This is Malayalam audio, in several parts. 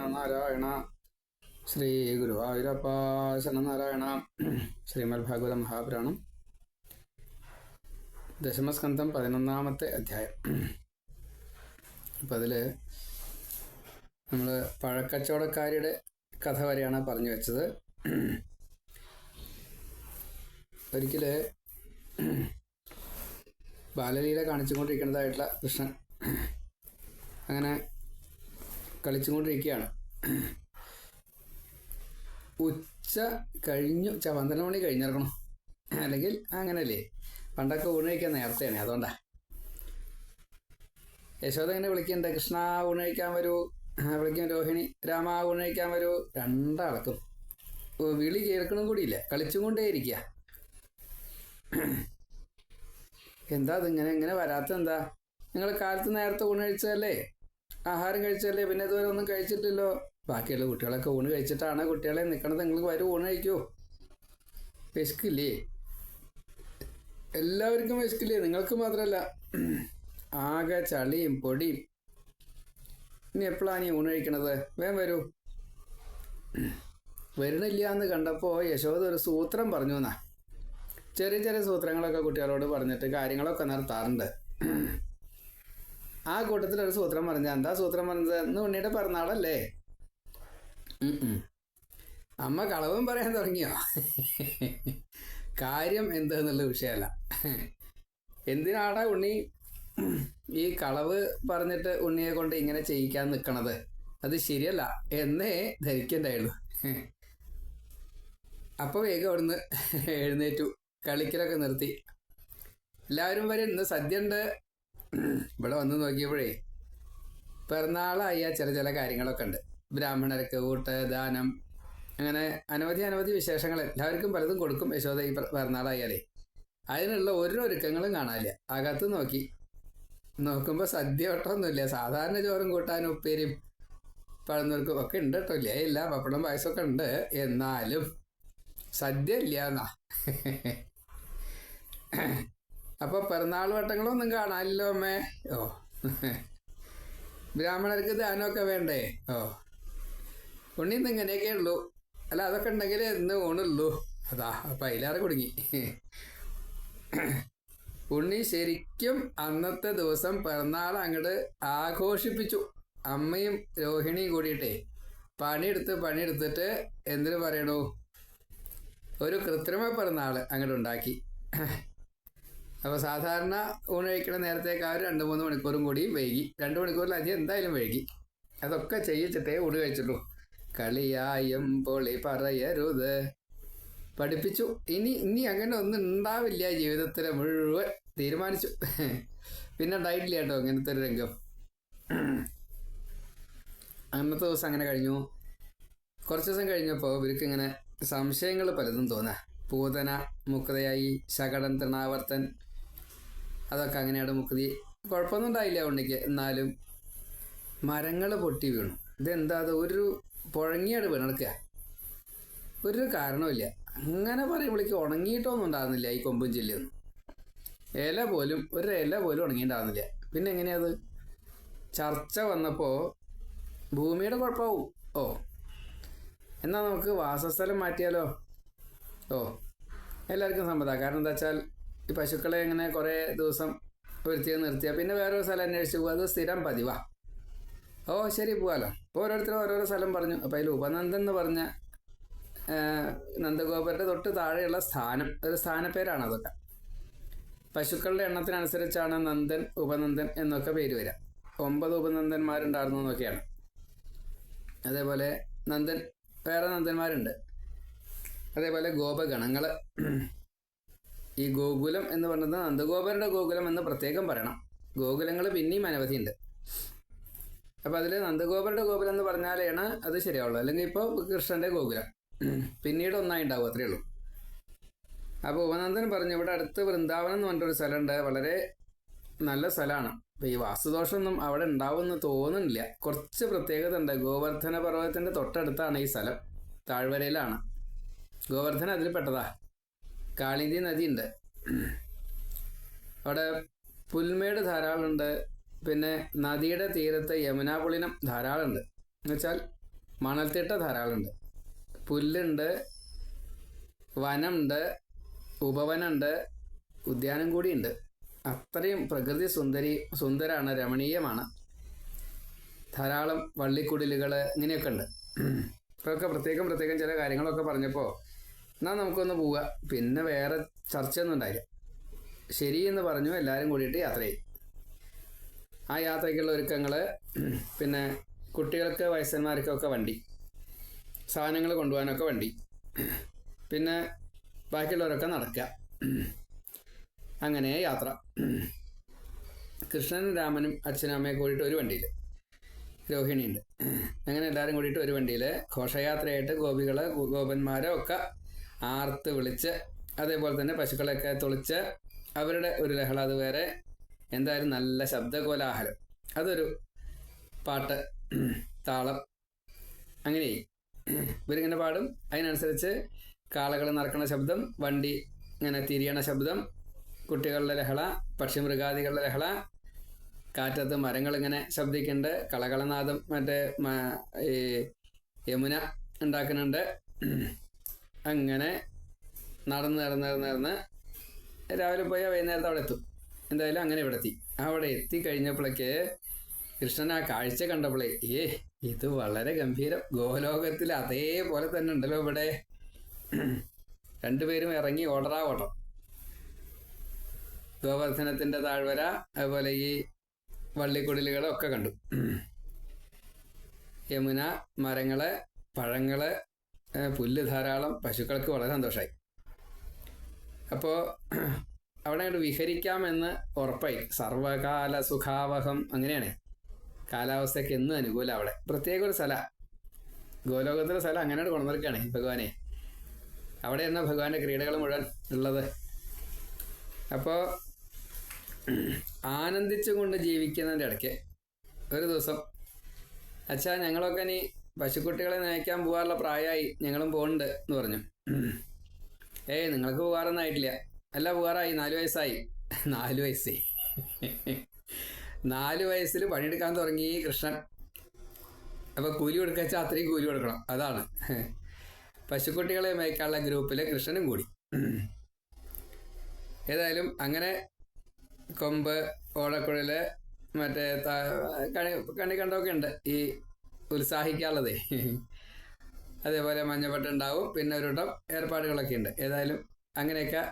ശരണനാരായണ. ശ്രീ ഗുരുവായൂരപ്പ ശരണനാരായണ. ശ്രീമദ് ഭാഗവത മഹാപുരാണം ദശമസ്കന്ധം 11-ാമത്തെ അധ്യായം. അപ്പം അതിൽ നമ്മൾ പഴക്കച്ചവടക്കാരുടെ കഥ വരെയാണ് പറഞ്ഞു വെച്ചത്. ഒരിക്കൽ ബാലലീല കാണിച്ചുകൊണ്ടിരിക്കുന്നതായിട്ടുള്ള കൃഷ്ണൻ അങ്ങനെ കളിച്ചുകൊണ്ടിരിക്കുകയാണ്. ഉച്ച കഴിഞ്ഞു, 12 മണി കഴിഞ്ഞിറങ്ങണം, അല്ലെങ്കിൽ അങ്ങനല്ലേ, പണ്ടൊക്കെ ഊണ് കഴിക്കാൻ നേരത്തെയാണ്. അതുകൊണ്ടാ യശോദ ഇങ്ങനെ വിളിക്കുന്നുണ്ട്, കൃഷ്ണ ഊണ് കഴിക്കാൻ വരൂ. വിളിക്കും രോഹിണി, രാമ ഊണ് കഴിക്കാൻ വരൂ. രണ്ടാൾക്കും വിളി കേൾക്കണം കൂടിയില്ല, കളിച്ചും കൊണ്ടേ ഇരിക്കുക. എന്താ അതിങ്ങനെ ഇങ്ങനെ വരാത്തെന്താ? നിങ്ങൾ കാലത്ത് നേരത്തെ ഊണ് കഴിച്ചതല്ലേ, ആഹാരം കഴിച്ചതല്ലേ, പിന്നെ ഇതുവരെ ഒന്നും കഴിച്ചിട്ടില്ലല്ലോ. ബാക്കിയുള്ള കുട്ടികളൊക്കെ ഊണ് കഴിച്ചിട്ടാണ് കുട്ടികളെ നിൽക്കണത്. നിങ്ങൾ വരും, ഊണ് കഴിക്കൂ. വിശക്കില്ലേ? എല്ലാവർക്കും വിശക്കില്ലേ? നിങ്ങൾക്ക് മാത്രമല്ല, ആകെ ചളിയും പൊടിയും. ഇനി എപ്പോഴാണ് ഈ ഊണ് കഴിക്കണത്? വേഗം വരൂ. വരണില്ല എന്ന് കണ്ടപ്പോൾ യശോദ ഒരു സൂത്രം പറഞ്ഞു എന്നാ. ചെറിയ ചെറിയ സൂത്രങ്ങളൊക്കെ കുട്ടികളോട് പറഞ്ഞിട്ട് കാര്യങ്ങളൊക്കെ നടത്താറുണ്ട്. ആ കൂട്ടത്തിലൊരു സൂത്രം പറഞ്ഞ. എന്താ സൂത്രം പറഞ്ഞത്? ഇന്ന് ഉണ്ണിയുടെ പിറന്നാളല്ലേ. അമ്മ കളവും പറയാൻ തുടങ്ങിയോ? കാര്യം എന്തെന്നുള്ള വിഷയമല്ല. എന്തിനാടാ ഉണ്ണി ഈ കളവ് പറഞ്ഞിട്ട് ഉണ്ണിയെ കൊണ്ട് ഇങ്ങനെ ചെയ്യിക്കാൻ നിൽക്കണത്? അത് ശരിയല്ല എന്നേ ധരിക്കണ്ടായുള്ളൂ. അപ്പോൾ വേഗം അവിടുന്ന് എഴുന്നേറ്റു, കളിക്കലൊക്കെ നിർത്തി. എല്ലാവരും വരെ ഇന്ന് സദ്യ ഉണ്ട്. ഇവിടെ വന്ന് നോക്കിയപ്പോഴേ പിറന്നാളായ ചില കാര്യങ്ങളൊക്കെ ഉണ്ട്. ബ്രാഹ്മണർക്ക് ഊട്ട്, ദാനം, അങ്ങനെ അനവധി വിശേഷങ്ങൾ. എല്ലാവർക്കും പലതും കൊടുക്കും യശോദ ഈ പിറന്നാളായാലേ. അതിനുള്ള ഒരു ഒരുക്കങ്ങളും കാണാനില്ല. അകത്ത് നോക്കുമ്പോൾ സദ്യ ഒട്ടൊന്നുമില്ല. സാധാരണ ചോറും കൂട്ടാനും ഉപ്പേരിയും പഴന്നൂർക്കും ഒക്കെ ഉണ്ട് കേട്ടോ. ഇല്ല, പപ്പടം പായസമൊക്കെ ഉണ്ട്. എന്നാലും സദ്യ ഇല്ല എന്നാ. അപ്പോൾ പിറന്നാൾ വട്ടങ്ങളൊന്നും കാണാനില്ലോ അമ്മേ. ഓ, ബ്രാഹ്മണർക്ക് ദാനമൊക്കെ വേണ്ടേ? ഓ, ഉണ്ണി ഇന്ന് ഇങ്ങനെയൊക്കെ ഉള്ളൂ. അല്ല, അതൊക്കെ ഉണ്ടെങ്കിൽ ഇന്ന് ഊണുള്ളൂ. അതാ അപ്പം അതിലേറെ കുടുങ്ങി. ഉണ്ണി ശരിക്കും അന്നത്തെ ദിവസം പിറന്നാൾ അങ്ങോട്ട് ആഘോഷിപ്പിച്ചു. അമ്മയും രോഹിണിയും കൂടിയിട്ടേ പണിയെടുത്തിട്ട് എന്തിനു പറയണു, ഒരു കൃത്രിമ പിറന്നാൾ അങ്ങോട്ട് ഉണ്ടാക്കി. അപ്പോൾ സാധാരണ ഊണ് കഴിക്കണ നേരത്തേക്കാൾ 2-3 മണിക്കൂറും കൂടി വൈകി. 2 മണിക്കൂറിലധികം എന്തായാലും വൈകി. അതൊക്കെ ചെയ്യിച്ചിട്ടേ ഊണ് കഴിച്ചിട്ടുള്ളൂ. കളിയായും പൊളി പറയരുത് പഠിപ്പിച്ചു. ഇനി അങ്ങനെ ഒന്നും ഉണ്ടാവില്ല ജീവിതത്തിൽ മുഴുവൻ തീരുമാനിച്ചു. പിന്നെ ഉണ്ടായിട്ടില്ല കേട്ടോ ഇങ്ങനത്തെ ഒരു രംഗം. അന്നത്തെ ദിവസം അങ്ങനെ കഴിഞ്ഞു. കുറച്ച് ദിവസം കഴിഞ്ഞപ്പോൾ ഇവർക്ക് ഇങ്ങനെ സംശയങ്ങൾ പലതും തോന്നാ. പൂതന മുക്തയായി, ശകടൻ, തൃണാവർത്തൻ, അതൊക്കെ അങ്ങനെയാണ് മുക്തി. കുഴപ്പമൊന്നും ഉണ്ടായില്ല ഉണ്ണിക്ക്. എന്നാലും മരങ്ങൾ പൊട്ടി വീണു. ഇതെന്താ? അത് ഒരു പുഴങ്ങിയാണ് വീണെടുക്കുക. ഒരു കാരണമില്ല. അങ്ങനെ പറയുമ്പോഴേക്ക് ഉണങ്ങിയിട്ടൊന്നും ഉണ്ടാകുന്നില്ല ഈ കൊമ്പും ചില്ലൊന്നും. ഒരു ഇല പോലും ഉണങ്ങിയിട്ടുണ്ടാകുന്നില്ല. പിന്നെ എങ്ങനെയത്? ചർച്ച വന്നപ്പോൾ ഭൂമിയുടെ കുഴപ്പമാവും. ഓ, എന്നാൽ നമുക്ക് വാസസ്ഥലം മാറ്റിയാലോ? ഓ, എല്ലാവർക്കും സമ്മതമാണ്. കാരണം എന്താ വെച്ചാൽ ഈ പശുക്കളെ ഇങ്ങനെ കുറേ ദിവസം നിർത്തിയാൽ പിന്നെ വേറൊരു സ്ഥലം അന്വേഷിച്ച് പോകും. അത് സ്ഥിരം പതിവാ. ഓ ശരി, പോകാമല്ലോ. അപ്പോൾ ഓരോരുത്തരും ഓരോരോ സ്ഥലം പറഞ്ഞു. അപ്പോൾ അതിൽ ഉപനന്ദൻ എന്ന് പറഞ്ഞ നന്ദഗോപരുടെ തൊട്ട് താഴെയുള്ള സ്ഥാനം, ഒരു സ്ഥാനപ്പേരാണ് അതൊക്കെ. പശുക്കളുടെ എണ്ണത്തിനനുസരിച്ചാണ് നന്ദൻ, ഉപനന്ദൻ എന്നൊക്കെ പേര് വരിക. 9 ഉപനന്ദന്മാരുണ്ടായിരുന്നു എന്നൊക്കെയാണ്. അതേപോലെ വേറെ നന്ദന്മാരുണ്ട്. അതേപോലെ ഗോപഗണങ്ങൾ. ഈ ഗോകുലം എന്ന് പറയുന്നത് നന്ദഗോപരുടെ ഗോകുലം എന്ന് പ്രത്യേകം പറയണം. ഗോകുലങ്ങൾ പിന്നെയും അനവധിയുണ്ട്. അപ്പോൾ അതിൽ നന്ദഗോപരുടെ ഗോകുലം എന്ന് പറഞ്ഞാലാണ് അത് ശരിയാവുള്ളൂ. അല്ലെങ്കിൽ ഇപ്പോൾ കൃഷ്ണൻ്റെ ഗോകുലം പിന്നീട് ഒന്നായി ഉണ്ടാവും, അത്രയേ ഉള്ളൂ. അപ്പോൾ ഉപനന്ദൻ പറഞ്ഞു, ഇവിടെ അടുത്ത് വൃന്ദാവനം എന്ന് പറഞ്ഞിട്ടൊരു സ്ഥലമുണ്ട്. വളരെ നല്ല സ്ഥലമാണ്. അപ്പോൾ ഈ വാസ്തുദോഷമൊന്നും അവിടെ ഉണ്ടാവുമെന്ന് തോന്നുന്നില്ല. കുറച്ച് പ്രത്യേകത ഉണ്ട്. ഗോവർദ്ധന പർവ്വതത്തിൻ്റെ തൊട്ടടുത്താണ് ഈ സ്ഥലം. താഴ്വരയിലാണ്. ഗോവർദ്ധന അതിൽ പെട്ടതാ. കാളിന്തി നദിയുണ്ട് അവിടെ. പുൽമേട് ധാരാളമുണ്ട്. പിന്നെ നദിയുടെ തീരത്ത് യമുനാ പുളിനം ധാരാളമുണ്ട്. എന്നുവെച്ചാൽ മണൽത്തിട്ട ധാരാളമുണ്ട്, പുല്ലുണ്ട്, വനമുണ്ട്, ഉപവനമുണ്ട്, ഉദ്യാനം കൂടിയുണ്ട്. അത്രയും പ്രകൃതി സുന്ദരാണ്, രമണീയമാണ്. ധാരാളം വള്ളിക്കുടിലുകൾ ഇങ്ങനെയൊക്കെ ഉണ്ട്. ഇതൊക്കെ പ്രത്യേകം ചില കാര്യങ്ങളൊക്കെ പറഞ്ഞപ്പോൾ എന്നാൽ നമുക്കൊന്ന് പോവുക, പിന്നെ വേറെ ചർച്ചയൊന്നും ഉണ്ടായില്ല. ശരി എന്ന് പറഞ്ഞു. എല്ലാവരും കൂടിയിട്ട് യാത്ര ചെയ്യും. ആ യാത്രയ്ക്കുള്ള ഒരുക്കങ്ങൾ, പിന്നെ കുട്ടികൾക്ക് വയസ്സന്മാർക്കൊക്കെ വണ്ടി, സാധനങ്ങൾ കൊണ്ടുപോകാനൊക്കെ വണ്ടി, പിന്നെ ബാക്കിയുള്ളവരൊക്കെ നടക്കുക. അങ്ങനെ യാത്ര. കൃഷ്ണനും രാമനും അച്ഛനും അമ്മയും കൂടിയിട്ട് ഒരു വണ്ടിയിൽ, രോഹിണിയുണ്ട്. അങ്ങനെ എല്ലാവരും കൂടിയിട്ട് ഒരു വണ്ടിയിൽ ഘോഷയാത്രയായിട്ട് ഗോപന്മാരെ ഒക്കെ ആർത്ത് വിളിച്ച്, അതേപോലെ തന്നെ പശുക്കളെയൊക്കെ തുളിച്ച് അവരുടെ ഒരു ലഹള. അത് വേറെ. എന്തായാലും നല്ല ശബ്ദകോലാഹലം, അതൊരു പാട്ട്, താളം, അങ്ങനെ ഇവരിങ്ങനെ പാടും. അതിനനുസരിച്ച് കാളകൾ നടക്കുന്ന ശബ്ദം, വണ്ടി ഇങ്ങനെ തിരിയണ ശബ്ദം, കുട്ടികളുടെ ലഹള, പക്ഷിമൃഗാദികളുടെ ലഹള, കാറ്റത്ത് മരങ്ങളിങ്ങനെ ശബ്ദിക്കുന്നുണ്ട്, കളകളനാദം മറ്റേ ഈ യമുന ഉണ്ടാക്കുന്നുണ്ട്. അങ്ങനെ നടന്ന് രാവിലെ പോയാൽ വൈകുന്നേരത്ത് അവിടെ എത്തും. എന്തായാലും അങ്ങനെ ഇവിടെ എത്തി. അവിടെ എത്തിക്കഴിഞ്ഞപ്പോഴേക്ക് കൃഷ്ണൻ ആ കാഴ്ച കണ്ടപ്പോഴേ, ഇത് വളരെ ഗംഭീരം, ഗോലോകത്തിൽ അതേപോലെ തന്നെ ഉണ്ടല്ലോ ഇവിടെ. രണ്ടുപേരും ഇറങ്ങി ഓട്ടം. ഗോവർദ്ധനത്തിൻ്റെ താഴ്വര, അതുപോലെ ഈ വള്ളിക്കുടിലുകളൊക്കെ കണ്ടു. യമുന, മരങ്ങള്, പഴങ്ങള്, പുല്ല് ധാരാളം. പശുക്കൾക്ക് വളരെ സന്തോഷമായി. അപ്പോൾ അവിടെ അങ്ങോട്ട് വിഹരിക്കാമെന്ന് ഉറപ്പായി. സർവകാല സുഖാവഹം, അങ്ങനെയാണ്. കാലാവസ്ഥയ്ക്ക് എന്നും അനുകൂലം അവിടെ. പ്രത്യേക ഒരു സ്ഥലം, ഗോലോകത്തിലെ സ്ഥലം അങ്ങനെയാണ് കൊണ്ടുവന്നിരിക്കുകയാണ് ഭഗവാനെ. അവിടെയാണ് ഭഗവാന്റെ ക്രീഡകൾ മുഴുവൻ ഉള്ളത്. അപ്പോൾ ആനന്ദിച്ചുകൊണ്ട് ജീവിക്കുന്നതിൻ്റെ ഇടയ്ക്ക് ഒരു ദിവസം, അച്ഛാ ഞങ്ങളൊക്കെ ഇനി പശുക്കുട്ടികളെ നയിക്കാൻ പോകാനുള്ള പ്രായമായി, ഞങ്ങളും പോകുന്നുണ്ട് എന്ന് പറഞ്ഞു. നിങ്ങൾക്ക് പോകാറൊന്നും ആയിട്ടില്ല. അല്ല, പോകാറായി, 4 വയസ്സായി. 4 വയസ്സേ. 4 വയസ്സിൽ പണിയെടുക്കാൻ തുടങ്ങി കൃഷ്ണൻ. അപ്പോൾ കൂലി കൊടുക്കുക വെച്ചാൽ അത്രയും കൂലി കൊടുക്കണം. അതാണ് പശുക്കുട്ടികളെ മേയ്ക്കാനുള്ള ഗ്രൂപ്പിൽ കൃഷ്ണനും കൂടി. ഏതായാലും അങ്ങനെ കൊമ്പ്, ഓടക്കുഴല്, മറ്റേ കണി കണ്ടൊക്കെ ഉണ്ട് ഈ ഉത്സാഹിക്കാനുള്ളതേ. അതേപോലെ മഞ്ഞപ്പട്ടുണ്ടാവും, പിന്നെ ഒരു വട്ടം ഏർപ്പാടുകളൊക്കെ ഉണ്ട്. ഏതായാലും അങ്ങനെയൊക്കെ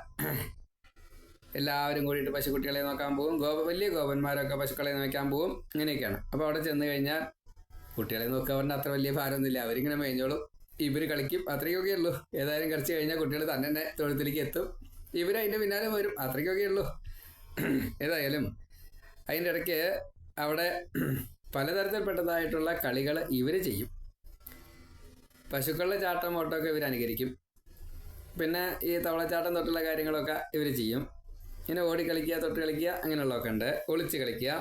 എല്ലാവരും കൂടിയിട്ട് പശുക്കുട്ടികളെ നോക്കാൻ പോകും. വലിയ ഗോപന്മാരൊക്കെ പശുക്കളെ നോക്കാൻ പോകും. ഇങ്ങനെയൊക്കെയാണ്. അപ്പോൾ അവിടെ ചെന്ന് കഴിഞ്ഞാൽ കുട്ടികളെ നോക്കുക പറഞ്ഞാൽ അത്ര വലിയ ഭാരമൊന്നുമില്ല. അവരിങ്ങനെ മേഞ്ഞോളും, ഇവർ കളിക്കും, അത്രയ്ക്കൊക്കെ ഉള്ളൂ. ഏതായാലും കളിച്ച് കഴിഞ്ഞാൽ കുട്ടികൾ തന്നെ തൊഴുത്തിലേക്ക് എത്തും, ഇവരതിൻ്റെ പിന്നാലെ വരും, അത്രയ്ക്കൊക്കെ ഉള്ളൂ. ഏതായാലും അതിൻ്റെ ഇടയ്ക്ക് അവിടെ പലതരത്തിൽപ്പെട്ടതായിട്ടുള്ള കളികൾ ഇവർ ചെയ്യും. പശുക്കളുടെ ചാട്ടം ഓട്ടമൊക്കെ ഇവർ അനുകരിക്കും. പിന്നെ ഈ തവളച്ചാട്ടം തൊട്ടുള്ള കാര്യങ്ങളൊക്കെ ഇവർ ചെയ്യും. ഇങ്ങനെ ഓടിക്കളിക്കുക, തൊട്ട് കളിക്കുക, അങ്ങനെയുള്ളതൊക്കെ ഉണ്ട്. ഒളിച്ച് കളിക്കുക,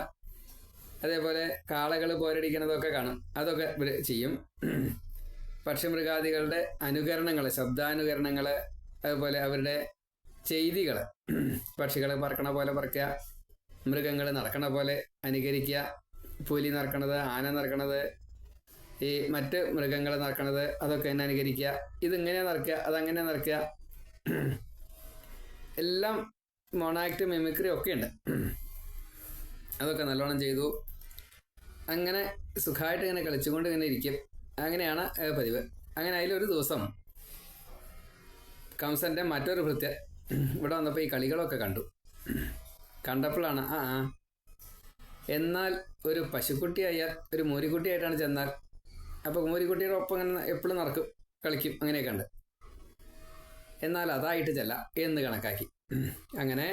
അതേപോലെ കാളകൾ പോരടിക്കുന്നതൊക്കെ കാണും, അതൊക്കെ ഇവർ ചെയ്യും. പക്ഷിമൃഗാദികളുടെ അനുകരണങ്ങൾ, ശബ്ദാനുകരണങ്ങൾ, അതുപോലെ അവരുടെ ചെയ്തികൾ, പക്ഷികൾ പറക്കണ പോലെ പറക്കുക, മൃഗങ്ങൾ നടക്കണ പോലെ അനുകരിക്കുക, പുലി നടക്കണത്, ആന നടക്കണത്, ഈ മറ്റ് മൃഗങ്ങൾ നടക്കണത്, അതൊക്കെ തന്നെ അനുകരിക്കുക. ഇതിങ്ങനെ നടക്കുക, അതങ്ങനെ നടക്കുക, എല്ലാം മോണാക്ട്, മിമിക്രി ഒക്കെ ഉണ്ട്. അതൊക്കെ നല്ലോണം ചെയ്തു. അങ്ങനെ സുഖമായിട്ട് ഇങ്ങനെ കളിച്ചുകൊണ്ട് ഇങ്ങനെ ഇരിക്കും. അങ്ങനെയാണ് പതിവ്. അങ്ങനെ അതിലൊരു ദിവസം കംസൻ്റെ മറ്റൊരു ഭൃത്യ ഇവിടെ വന്നപ്പോൾ ഈ കളികളൊക്കെ കണ്ടപ്പോഴാണ് എന്നാൽ ഒരു പശുക്കുട്ടിയായാൽ, ഒരു മൂരിക്കുട്ടിയായിട്ടാണ് ചെന്നാൽ, അപ്പോൾ മൂരിക്കുട്ടിയുടെ ഒപ്പം ഇങ്ങനെ എപ്പോഴും നടക്കും, കളിക്കും, അങ്ങനെയൊക്കെ ഉണ്ട്. എന്നാൽ അതായിട്ട് ചെല്ലാം എന്ന് കണക്കാക്കി. അങ്ങനെ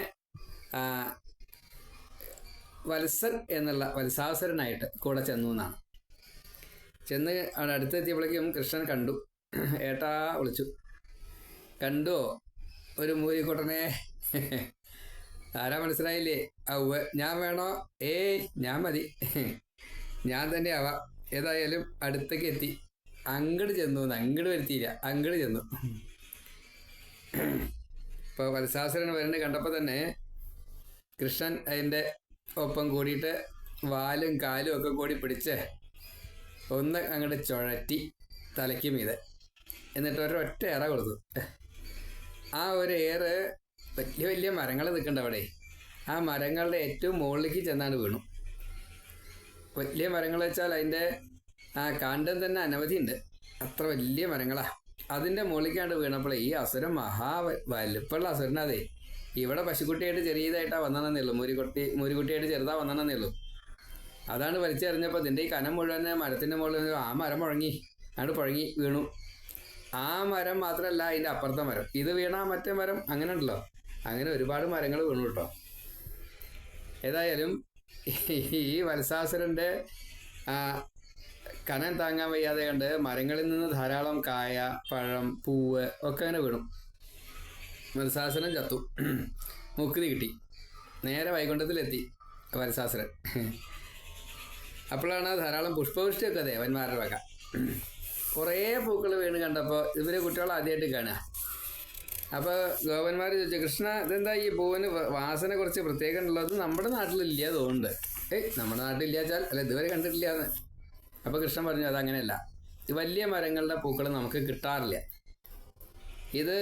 വത്സൻ എന്നുള്ള വത്സാസുരനായിട്ട് കൂടെ ചെന്നു എന്നാണ്. ചെന്ന് അവിടെ അടുത്തെത്തിയപ്പോഴേക്കും കൃഷ്ണൻ കണ്ടു. ഏട്ടാ വിളിച്ചു. കണ്ടോ ഒരു മൂരിക്കുട്ടനെ? ആരാ മനസ്സിലായില്ലേ? ഞാൻ വേണോ? ഞാൻ മതി, ഞാൻ തന്നെ ആവാം. ഏതായാലും അടുത്തേക്ക് എത്തി. അങ്ങോട്ട് ചെന്നു, അങ്ങോട്ട് വരുത്തിയില്ല, അങ്ങോട്ട് ചെന്നു. ഇപ്പോൾ വത്സാസുരൻ വരുന്നത് കണ്ടപ്പോൾ തന്നെ കൃഷ്ണൻ അതിൻ്റെ ഒപ്പം കൂടിയിട്ട് വാലും കാലും ഒക്കെ കൂടി പിടിച്ച് ഒന്ന് അങ്ങോട്ട് ചുഴറ്റി തലയ്ക്ക് മീതെ, എന്നിട്ട് ഒരൊറ്റ ഏറ കൊടുത്തു. ആ ഒരു ഏറ് വലിയ വലിയ മരങ്ങൾ നിൽക്കുന്നുണ്ട് അവിടെ. ആ മരങ്ങളുടെ ഏറ്റവും മുകളിലേക്ക് ചെന്നാണ് വീണു. വലിയ മരങ്ങൾ വെച്ചാൽ അതിൻ്റെ ആ കാണ്ടം തന്നെ അനവധി ഉണ്ട്, അത്ര വലിയ മരങ്ങളാണ്. അതിൻ്റെ മുകളിലേക്കാണ്ട് വീണപ്പോൾ ഈ അസുരൻ വലുപ്പമുള്ള അസുരനതേ. ഇവിടെ പശുക്കുട്ടിയായിട്ട് ചെറിയതായിട്ടാണ് വന്നതെന്നേ ഉള്ളൂ, മുരിക്കുട്ടിയായിട്ട് ചെറുതാ വന്നതെന്നേ ഉള്ളൂ. അതാണ് വലിച്ചെറിഞ്ഞപ്പോൾ ഇതിൻ്റെ ഈ കനം മുഴുവൻ മരത്തിൻ്റെ മുകളിൽ ആ മരം മുഴങ്ങി, അങ്ങോട്ട് പുഴങ്ങി വീണു. ആ മരം മാത്രമല്ല, അതിൻ്റെ അപ്പുറത്തെ മരം, ഇത് വീണ മറ്റേ മരം, അങ്ങനെ ഉണ്ടല്ലോ. അങ്ങനെ ഒരുപാട് മരങ്ങൾ വീണു കേട്ടോ. ഏതായാലും ഈ വത്സാസുരൻ്റെ കനം താങ്ങാൻ വയ്യാതെ കണ്ട് മരങ്ങളിൽ നിന്ന് ധാരാളം കായ, പഴം, പൂവ് ഒക്കെ അങ്ങനെ വീണു. വത്സാസുരൻ ചത്തു, മുക്തി കിട്ടി. നേരെ വൈകുണ്ഠത്തിലെത്തി വത്സാസുരൻ. അപ്പോഴാണ് ധാരാളം പുഷ്പവൃഷ്ടിയൊക്കെ ദേവന്മാരുടെ വക. കുറേ പൂക്കൾ വീണ് കണ്ടപ്പോൾ ഇവർ കുട്ടികൾ ആദ്യമായിട്ട് കാണുക. അപ്പോൾ ഗോപന്മാർ ചോദിച്ചു, കൃഷ്ണ ഇതെന്താ ഈ പൂവിന് വാസന കുറച്ച് പ്രത്യേകം ഉള്ളത്, നമ്മുടെ നാട്ടിലില്ല തോന്നുന്നുണ്ട്. നമ്മുടെ നാട്ടിലില്ല വെച്ചാൽ അല്ല, ഇതുവരെ കണ്ടിട്ടില്ല എന്ന്. അപ്പോൾ കൃഷ്ണൻ പറഞ്ഞു, അതങ്ങനെയല്ല, ഈ വലിയ മരങ്ങളുടെ പൂക്കൾ നമുക്ക് കിട്ടാറില്ല. ഇത്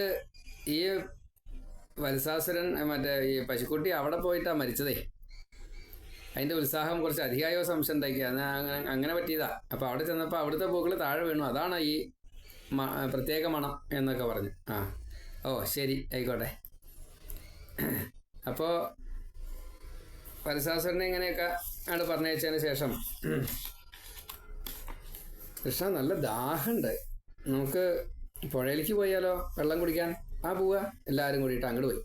ഈ വത്സാസുരൻ മറ്റേ ഈ പശുക്കുട്ടി അവിടെ പോയിട്ടാണ് മരിച്ചതേ. അതിൻ്റെ ഉത്സാഹം കുറച്ച് അധികമായോ സംശയം ഉണ്ടാക്കി, അങ്ങനെ പറ്റിയതാ. അപ്പോൾ അവിടെ ചെന്നപ്പോൾ അവിടുത്തെ പൂക്കൾ താഴെ വീണു, അതാണ് ഈ പ്രത്യേക മണം എന്നൊക്കെ പറഞ്ഞു. ഓ ശരി, ആയിക്കോട്ടെ. അപ്പോൾ വത്സാസുരനെ ഇങ്ങനെയൊക്കെ ആണ് പറഞ്ഞയച്ചതിന് ശേഷം, കൃഷ്ണ നല്ല ദാഹമുണ്ട്, നമുക്ക് പുഴയിലേക്ക് പോയാലോ വെള്ളം കുടിക്കാൻ? പോവുക. എല്ലാവരും കൂടിയിട്ട് അങ്ങോട്ട് പോയി.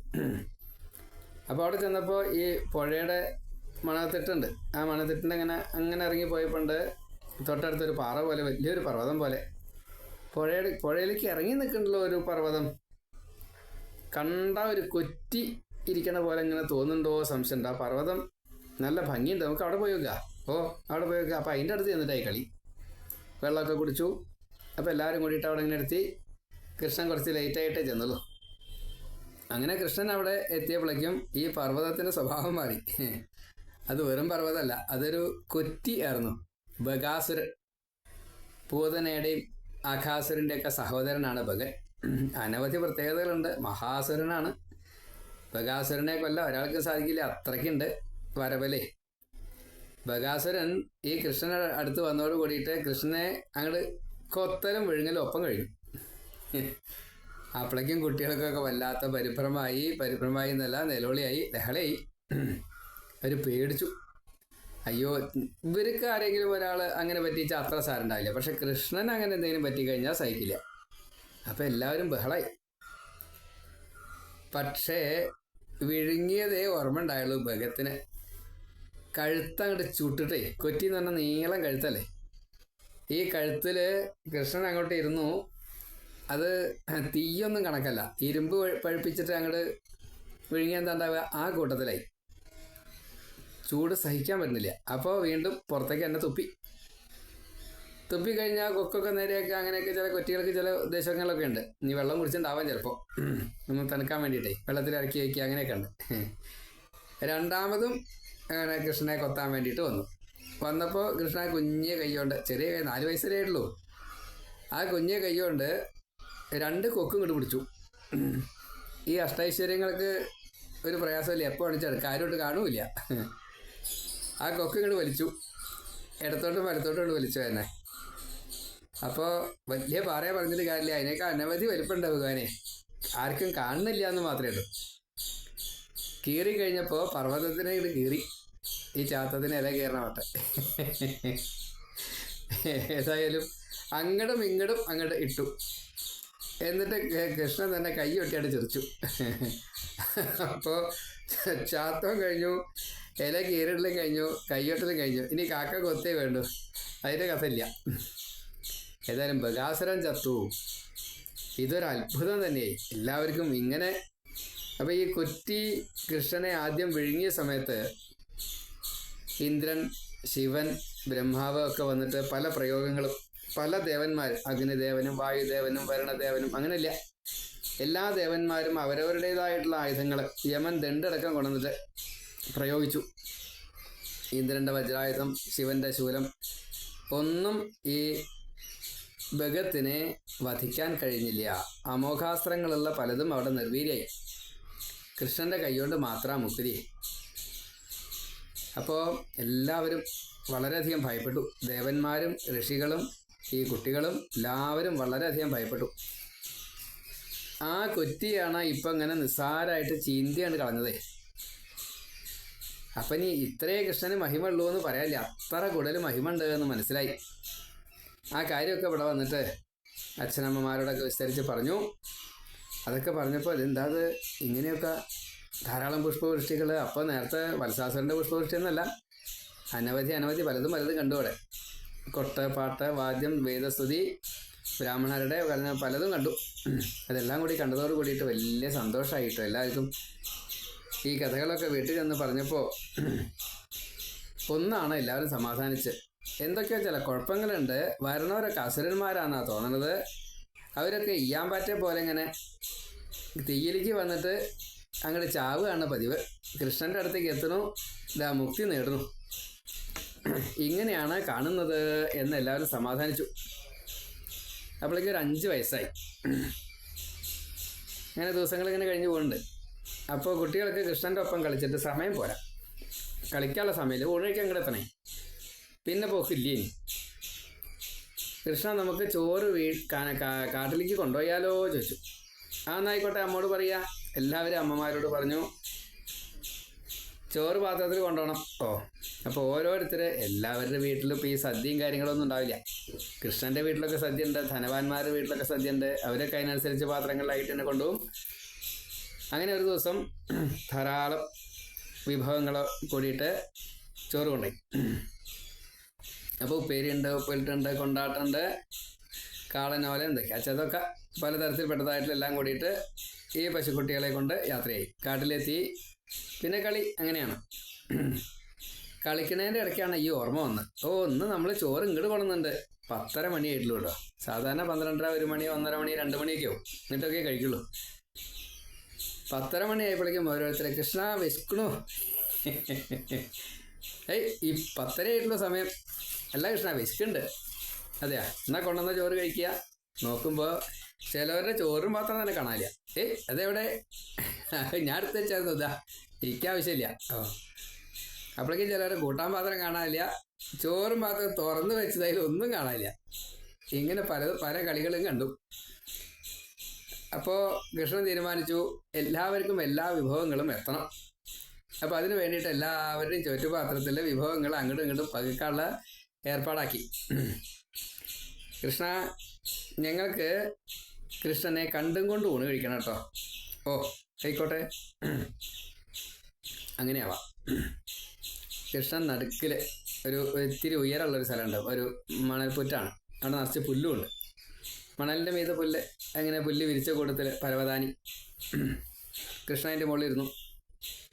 അപ്പോൾ അവിടെ ചെന്നപ്പോൾ ഈ പുഴയുടെ മണത്തിട്ടുണ്ട്. ആ മണത്തിട്ടിൻ്റെ അങ്ങനെ ഇറങ്ങി പോയപ്പോണ്ട് തൊട്ടടുത്തൊരു പാറ പോലെ, വലിയൊരു പർവ്വതം പോലെ പുഴയിലേക്ക് ഇറങ്ങി നിൽക്കണ്ടല്ലോ ഒരു പർവ്വതം. കണ്ട ഒരു കൊറ്റി ഇരിക്കണ പോലെ ഇങ്ങനെ തോന്നുന്നുണ്ടോ സംശയമുണ്ട്. ആ പർവ്വതം നല്ല ഭംഗിയുണ്ട്, നമുക്ക് അവിടെ പോയി വെക്കുക. അവിടെ പോയി വെക്കുക. അപ്പോൾ അതിൻ്റെ അടുത്ത് ചെന്നിട്ടായി കളി. വെള്ളമൊക്കെ കുടിച്ചു. അപ്പോൾ എല്ലാവരും കൂടിയിട്ട് അവിടെ ഇങ്ങനെ എടുത്തി. കൃഷ്ണൻ കുറച്ച് ലേറ്റായിട്ടേ ചെന്നുള്ളൂ. അങ്ങനെ കൃഷ്ണൻ അവിടെ എത്തിയപ്പോഴേക്കും ഈ പർവ്വതത്തിൻ്റെ സ്വഭാവം മാറി. അത് വെറും പർവ്വതമല്ല, അതൊരു കൊറ്റി ആയിരുന്നു. ബകാസുരൻ, പൂതനയുടെയും അഘാസുരൻ്റെയൊക്കെ സഹോദരനാണ് ബകൻ. അനവധി പ്രത്യേകതകളുണ്ട്. മഹാസുരനാണ്. ബകാസുരനെ കൊല്ലാൻ ഒരാൾക്ക് സാധിക്കില്ല, അത്രയ്ക്കുണ്ട് വരവലേ. ബകാസുരൻ ഈ കൃഷ്ണനെ അടുത്ത് വന്നതോട് കൂടിയിട്ട് കൃഷ്ണനെ അങ്ങോട്ട് കൊത്തലും വിഴുങ്ങലും ഒപ്പം കഴിഞ്ഞു. അപ്പോഴേക്കും കുട്ടികൾക്കൊക്കെ വല്ലാത്ത പരിഭ്രമമായി എന്നല്ല, നിലവിളിയായി, ലഹളയായി. അവർ പേടിച്ചു. അയ്യോ, ഇവർക്ക് ആരെങ്കിലും ഒരാൾ അങ്ങനെ പറ്റിച്ചാൽ അത്ര സാരണ്ടാവില്ല, പക്ഷെ കൃഷ്ണൻ അങ്ങനെ എന്തെങ്കിലും പറ്റിക്കഴിഞ്ഞാൽ സഹിക്കില്ല. അപ്പം എല്ലാവരും ബഹളായി. പക്ഷേ വിഴുങ്ങിയതേ ഓർമ്മ ഉണ്ടായുള്ളൂ ഭഗത്തിന്. കഴുത്തങ്ങോട്ട് ചുട്ടിട്ടേ, കൊറ്റി എന്ന് പറഞ്ഞാൽ നീളം കഴുത്തല്ലേ, ഈ കഴുത്തിൽ കൃഷ്ണൻ അങ്ങോട്ട് ഇരുന്നു. അത് തീയൊന്നും കണക്കല്ല, ഇരുമ്പ് പഴുപ്പിച്ചിട്ട് അങ്ങോട്ട് വിഴുങ്ങി എന്താ ഉണ്ടാവുക, ആ കൂട്ടത്തിലായി. ചൂട് സഹിക്കാൻ പറ്റുന്നില്ല. അപ്പോൾ വീണ്ടും പുറത്തേക്ക് എന്നെ തുപ്പിക്കഴിഞ്ഞാൽ കൊക്കൊക്കെ നേരെയൊക്കെ അങ്ങനെയൊക്കെ ചില കൊറ്റികൾക്ക് ചില ഉദ്ദേശങ്ങളൊക്കെ ഉണ്ട്. നീ വെള്ളം കുടിച്ചിട്ടുണ്ടാവാൻ ചിലപ്പോൾ, ഒന്ന് തണുക്കാൻ വേണ്ടിയിട്ടേ വെള്ളത്തിൽ ഇറക്കി വയ്ക്കുക, അങ്ങനെയൊക്കെ ഉണ്ട്. രണ്ടാമതും അങ്ങനെ കൃഷ്ണനെ കൊത്താൻ വേണ്ടിയിട്ട് വന്നപ്പോൾ കൃഷ്ണൻ കുഞ്ഞ് കൈകൊണ്ട്, ചെറിയ കൈ, 4 വയസ്സേ ഉള്ളൂ, ആ കുഞ്ഞ് കൈകൊണ്ട് 2 കൊക്കും ഇങ്ങോട്ട് പിടിച്ചു. ഈ അഷ്ടൈശ്വര്യങ്ങൾക്ക് ഒരു പ്രയാസമില്ല, എപ്പോൾ അടിച്ചെടുക്കുക, ആരോട്ട് കാണൂല. ആ കൊക്ക് ഇങ്ങോട്ട് വലിച്ചു, ഇടത്തോട്ടും വലത്തോട്ടും വലിച്ചു തന്നെ. അപ്പോൾ വലിയ പാറയെ പറഞ്ഞിട്ട് കാര്യമില്ല, അതിനേക്കാൾ അനവധി വലിപ്പമുണ്ട് ഭഗവാനെ, ആർക്കും കാണുന്നില്ല എന്ന് മാത്രമേ ഉള്ളൂ. കീറി കഴിഞ്ഞപ്പോൾ പർവ്വതത്തിനെ ഇത് കീറി, ഈ ചാത്തത്തിന് ഇല കയറണവട്ടെ. ഏതായാലും അങ്ങടും ഇങ്ങടും അങ്ങോട്ട് ഇട്ടു. എന്നിട്ട് കൃഷ്ണൻ തന്നെ കൈ ഒട്ടിയായിട്ട് ചിരിച്ചു. അപ്പോൾ ചാത്തം കഴിഞ്ഞു, ഇല കീറിടലും കഴിഞ്ഞു, കൈയൊട്ടലും കഴിഞ്ഞു, ഇനി കാക്ക കൊത്തേ വേണ്ടു. അതിൻ്റെ കഥയില്ല. ഏതായാലും ബകാസുരൻ ചത്തു. ഇതൊരു അത്ഭുതം തന്നെയായി എല്ലാവർക്കും ഇങ്ങനെ. അപ്പോൾ ഈ കൊറ്റി കൃഷ്ണനെ ആദ്യം വിഴുങ്ങിയ സമയത്ത് ഇന്ദ്രൻ, ശിവൻ, ബ്രഹ്മാവ് ഒക്കെ വന്നിട്ട് പല പ്രയോഗങ്ങളും, പല ദേവന്മാർ, അഗ്നിദേവനും വായുദേവനും വരുണദേവനും, അങ്ങനെയില്ല, എല്ലാ ദേവന്മാരും അവരവരുടേതായിട്ടുള്ള ആയുധങ്ങൾ യമൻ ദണ്ടടക്കം കൊണ്ടുവന്നിട്ട് പ്രയോഗിച്ചു. ഇന്ദ്രൻ്റെ വജ്രായുധം, ശിവൻ്റെ ശൂലം, ഒന്നും ഈ ഭഗത്തിനെ വധിക്കാൻ കഴിഞ്ഞില്ല. അമോഘാസ്ത്രങ്ങളുള്ള പലതും അവിടെ നിർവീര്യായി. കൃഷ്ണന്റെ കൈകൊണ്ട് മാത്രം മുക്തി. അപ്പോൾ എല്ലാവരും വളരെയധികം ഭയപ്പെട്ടു. ദേവന്മാരും ഋഷികളും ഈ കുട്ടികളും എല്ലാവരും വളരെയധികം ഭയപ്പെട്ടു. ആ കുറ്റിയാണ് ഇപ്പം ഇങ്ങനെ നിസ്സാരമായിട്ട് ചീന്തിയാണ് കളഞ്ഞതേ. അപ്പം ഇനി ഇത്രേ കൃഷ്ണന് മഹിമ ഉള്ളൂ എന്ന് പറയാനില്ല, അത്ര കൂടുതൽ മഹിമ ഉണ്ട് എന്ന് മനസ്സിലായി. ആ കാര്യമൊക്കെ ഇവിടെ വന്നിട്ട് അച്ഛനമ്മമാരോടൊക്കെ വിസ്തരിച്ച് പറഞ്ഞു. അതൊക്കെ പറഞ്ഞപ്പോൾ എന്താ അത് ഇങ്ങനെയൊക്കെ ധാരാളം പുഷ്പവൃഷ്ടികൾ. അപ്പോൾ നേരത്തെ വത്സാസുരൻ്റെ പുഷ്പവൃഷ്ടി എന്നല്ല, അനവധി പലതും കണ്ടു അവിടെ. കൊട്ട്, പാട്ട്, വാദ്യം, വേദസ്തുതി, ബ്രാഹ്മണരുടെ പലതും കണ്ടു. അതെല്ലാം കൂടി കണ്ടതോട് കൂടിയിട്ട് വലിയ സന്തോഷമായിട്ടോ എല്ലാവർക്കും. ഈ കഥകളൊക്കെ വീട്ടിൽ ചെന്ന് പറഞ്ഞപ്പോൾ ഒന്നാണ് എല്ലാവരും സമാധാനിച്ച്. എന്തൊക്കെയോ ചില കുഴപ്പങ്ങളുണ്ട്. വരണവരൊക്കെ അസുരന്മാരാണെന്നാണ് തോന്നണത്. അവരൊക്കെ ഇയ്യാമ്പാറ്റെ പോലെ ഇങ്ങനെ തീയിലേക്ക് വന്നിട്ട് അങ്ങോട്ട് ചാവുകയാണ് പതിവ്. കൃഷ്ണൻ്റെ അടുത്തേക്ക് എത്തണു, ഇതാ മുക്തി നേടുന്നു. ഇങ്ങനെയാണ് കാണുന്നത് എന്ന് എല്ലാവരും സമാധാനിച്ചു. അപ്പോഴേക്കും ഒരു 5 വയസ്സായി. അങ്ങനെ ദിവസങ്ങളിങ്ങനെ കഴിഞ്ഞ് പോകുന്നുണ്ട്. അപ്പോൾ കുട്ടികൾക്ക് കൃഷ്ണൻ്റെ ഒപ്പം കളിച്ചിട്ട് സമയം പോരാ, കളിക്കാനുള്ള സമയമില്ല. ഊഴയ്ക്ക് അങ്ങോട്ട് എത്തണേ, പിന്നെ പോക്കില്ലേ. ഇനി കൃഷ്ണ നമുക്ക് ചോറ് കാട്ടിലേക്ക് കൊണ്ടുപോയാലോ ചോദിച്ചു. ആ എന്നായിക്കോട്ടെ, അമ്മോട് പറയാ. എല്ലാവരും അമ്മമാരോട് പറഞ്ഞു ചോറ് പാത്രത്തിൽ കൊണ്ടുപോകണം. അപ്പോൾ ഓരോരുത്തർ എല്ലാവരുടെ വീട്ടിലും ഇപ്പോൾ ഈ സദ്യയും കാര്യങ്ങളൊന്നും ഉണ്ടാവില്ല. കൃഷ്ണൻ്റെ വീട്ടിലൊക്കെ സദ്യ ഉണ്ട്, ധനവാന്മാരുടെ വീട്ടിലൊക്കെ സദ്യ ഉണ്ട്. അവരൊക്കെ അതിനനുസരിച്ച് പാത്രങ്ങളിലായിട്ട് തന്നെ കൊണ്ടുപോകും. അങ്ങനെ ഒരു ദിവസം ധാരാളം വിഭവങ്ങൾ കൂടിയിട്ട് ചോറ് കൊണ്ടുപോയി. അപ്പോൾ ഉപ്പേരിയുണ്ട്, ഉപ്പിലിട്ടുണ്ട്, കൊണ്ടാട്ടുണ്ട്, കാളനോല, എന്തൊക്കെയാ അതൊക്കെ പലതരത്തിൽപ്പെട്ടതായിട്ടെല്ലാം കൂടിയിട്ട് ഈ പശുക്കുട്ടികളെ കൊണ്ട് യാത്രയായി. കാട്ടിലെത്തി. പിന്നെ കളി അങ്ങനെയാണ്. കളിക്കണേൻ്റെ ഇടയ്ക്കാണ് ഈ ഓർമ്മ വന്നത്. ഇന്ന് നമ്മൾ ചോറ് ഇങ്ങോട്ട് കൊണ്ടുവന്നുണ്ട്. 10:30 മണിയായിട്ടുള്ളൂ കേട്ടോ. സാധാരണ 12:30, 1 മണി, 1:30 മണി, 2 മണിയൊക്കെ ആവും, എന്നിട്ടൊക്കെ കഴിക്കുള്ളൂ. 10:30 മണിയായപ്പോഴേക്കും ഓരോരുത്തരെ കൃഷ്ണ വിശക്കണു. ഈ 10:30 ആയിട്ടുള്ള സമയം അല്ല കൃഷ്ണ, വിശക്കുണ്ട്. അതെയാ, എന്നാൽ കൊണ്ടുവന്ന ചോറ് കഴിക്കുക. നോക്കുമ്പോൾ ചിലവരുടെ ചോറും പാത്രം തന്നെ കാണാനില്ല. അതെവിടെ? ഞാൻ എടുത്ത് വെച്ചായിരുന്നു. ഇതാ, എനിക്കാവശ്യമില്ല. അപ്പോഴേക്കും ചിലവരുടെ കൂട്ടാൻ പാത്രം കാണാനില്ല, ചോറും പാത്രം തുറന്നു വെച്ചതായാൽ ഒന്നും കാണാനില്ല. ഇങ്ങനെ പല കളികളും കണ്ടു. അപ്പോൾ കൃഷ്ണൻ തീരുമാനിച്ചു എല്ലാവർക്കും എല്ലാ വിഭവങ്ങളും എത്തണം. അപ്പോൾ അതിന് വേണ്ടിയിട്ട് എല്ലാവരുടെയും ചുറ്റുപാത്രത്തിലെ വിഭവങ്ങൾ അങ്ങോട്ടും ഇങ്ങോട്ടും പകുക്കാനുള്ള ഏർപ്പാടാക്കി. കൃഷ്ണ, ഞങ്ങൾക്ക് കൃഷ്ണനെ കണ്ടും കൊണ്ട് ഊണ് കഴിക്കണം കേട്ടോ. ആയിക്കോട്ടെ, അങ്ങനെയാവാം. കൃഷ്ണൻ നടുക്കിൽ ഒരു ഇത്തിരി ഉയരമുള്ളൊരു സ്ഥലമുണ്ട്. ഒരു മണൽപ്പുറ്റാണ്. അവിടെ നിറച്ച് പുല്ലുമുണ്ട്. മണലിൻ്റെ മീത പുല്ല്, അങ്ങനെ പുല്ല് വിരിച്ച കൂട്ടത്തിൽ പരവതാനി. കൃഷ്ണ അതിൻ്റെ മുകളിൽ ഇരുന്നു.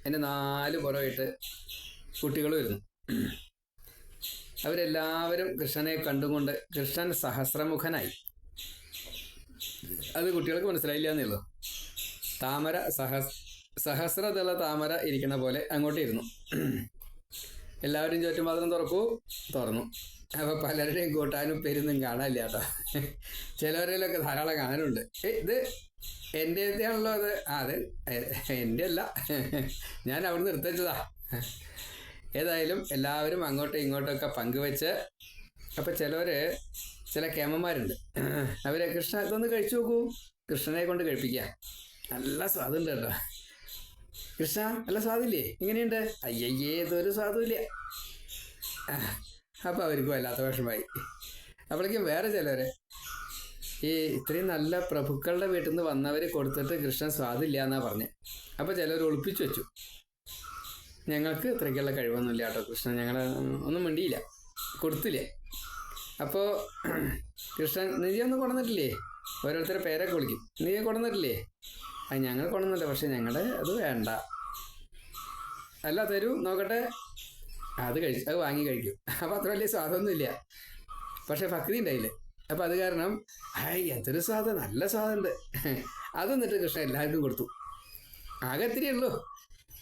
എൻ്റെ 4 പുറമായിട്ട് കുട്ടികളും ഇരുന്നു. അവരെല്ലാവരും കൃഷ്ണനെ കണ്ടുകൊണ്ട് കൃഷ്ണൻ സഹസ്രമുഖനായി. അത് കുട്ടികൾക്ക് മനസ്സിലായില്ല എന്നേ ഉള്ളൂ. താമര സഹസ്രദള താമര ഇരിക്കുന്ന പോലെ അങ്ങോട്ട് ഇരുന്നു. എല്ലാവരും ചുറ്റുപാത്രം തുറന്നു. അപ്പോൾ പലരുടെയും കൂട്ടാനും പെരുന്നും കാണാനില്ല കേട്ടോ. ചിലവരിലൊക്കെ ധാരാളം കാണാനുണ്ട്. ഇത് എൻ്റെ ആണല്ലോ അത്. അത് എൻ്റെ അല്ല, ഞാൻ അവിടുന്ന് എടുത്തുവെച്ചതാ. ഏതായാലും എല്ലാവരും അങ്ങോട്ടും ഇങ്ങോട്ടൊക്കെ പങ്കുവെച്ച്. അപ്പം ചില കേമന്മാരുണ്ട്. അവരെ കൃഷ്ണ ഇതൊന്ന് കഴിച്ചു നോക്കൂ, കൃഷ്ണനെ കൊണ്ട് കഴിപ്പിക്കുക. നല്ല സ്വാദുണ്ട് കേട്ടോ. കൃഷ്ണ നല്ല സ്വാദില്ലേ, ഇങ്ങനെയുണ്ട്? അയ്യയ്യേ, ഇതൊരു സ്വാദുമില്ല. അപ്പോൾ അവർക്കും വല്ലാത്ത വിഷമായി. അപ്പോഴേക്കും വേറെ ചിലർ ഈ ഇത്രയും നല്ല പ്രഭുക്കളുടെ വീട്ടിൽ നിന്ന് വന്നവർ കൊടുത്തിട്ട് കൃഷ്ണൻ സ്വാദില്ല എന്നാണ് പറഞ്ഞത്. അപ്പോൾ ചിലർ ഒളിപ്പിച്ചു വെച്ചു. ഞങ്ങൾക്ക് ഇത്രയ്ക്കുള്ള കഴിവൊന്നുമില്ല കേട്ടോ കൃഷ്ണൻ, ഞങ്ങൾ ഒന്നും മിണ്ടിയില്ല, കൊടുത്തില്ല. അപ്പോൾ കൃഷ്ണൻ, നീ ഒന്നും കൊണ്ടുവന്നിട്ടില്ലേ? ഓരോരുത്തരുടെ പേരൊക്കെ വിളിക്കും. നീ കൊണ്ടുവന്നിട്ടില്ലേ? ഞങ്ങൾ കൊണ്ടുവന്നില്ല, പക്ഷെ ഞങ്ങളുടെ അത് വേണ്ട. അല്ല, തരൂ നോക്കട്ടെ. അത് വാങ്ങി കഴിക്കും. അപ്പോൾ അത്ര വലിയ സ്വാദൊന്നുമില്ല, പക്ഷെ ഭക്തി ഉണ്ടായില്ലേ. അപ്പം അത് കാരണം എന്തൊരു സ്വാദ്, നല്ല സ്വാദുണ്ട്. അത് എന്നിട്ട് കൃഷ്ണൻ എല്ലാവർക്കും കൊടുത്തു. ആകെ ഇത്തിരി ഉള്ളൂ,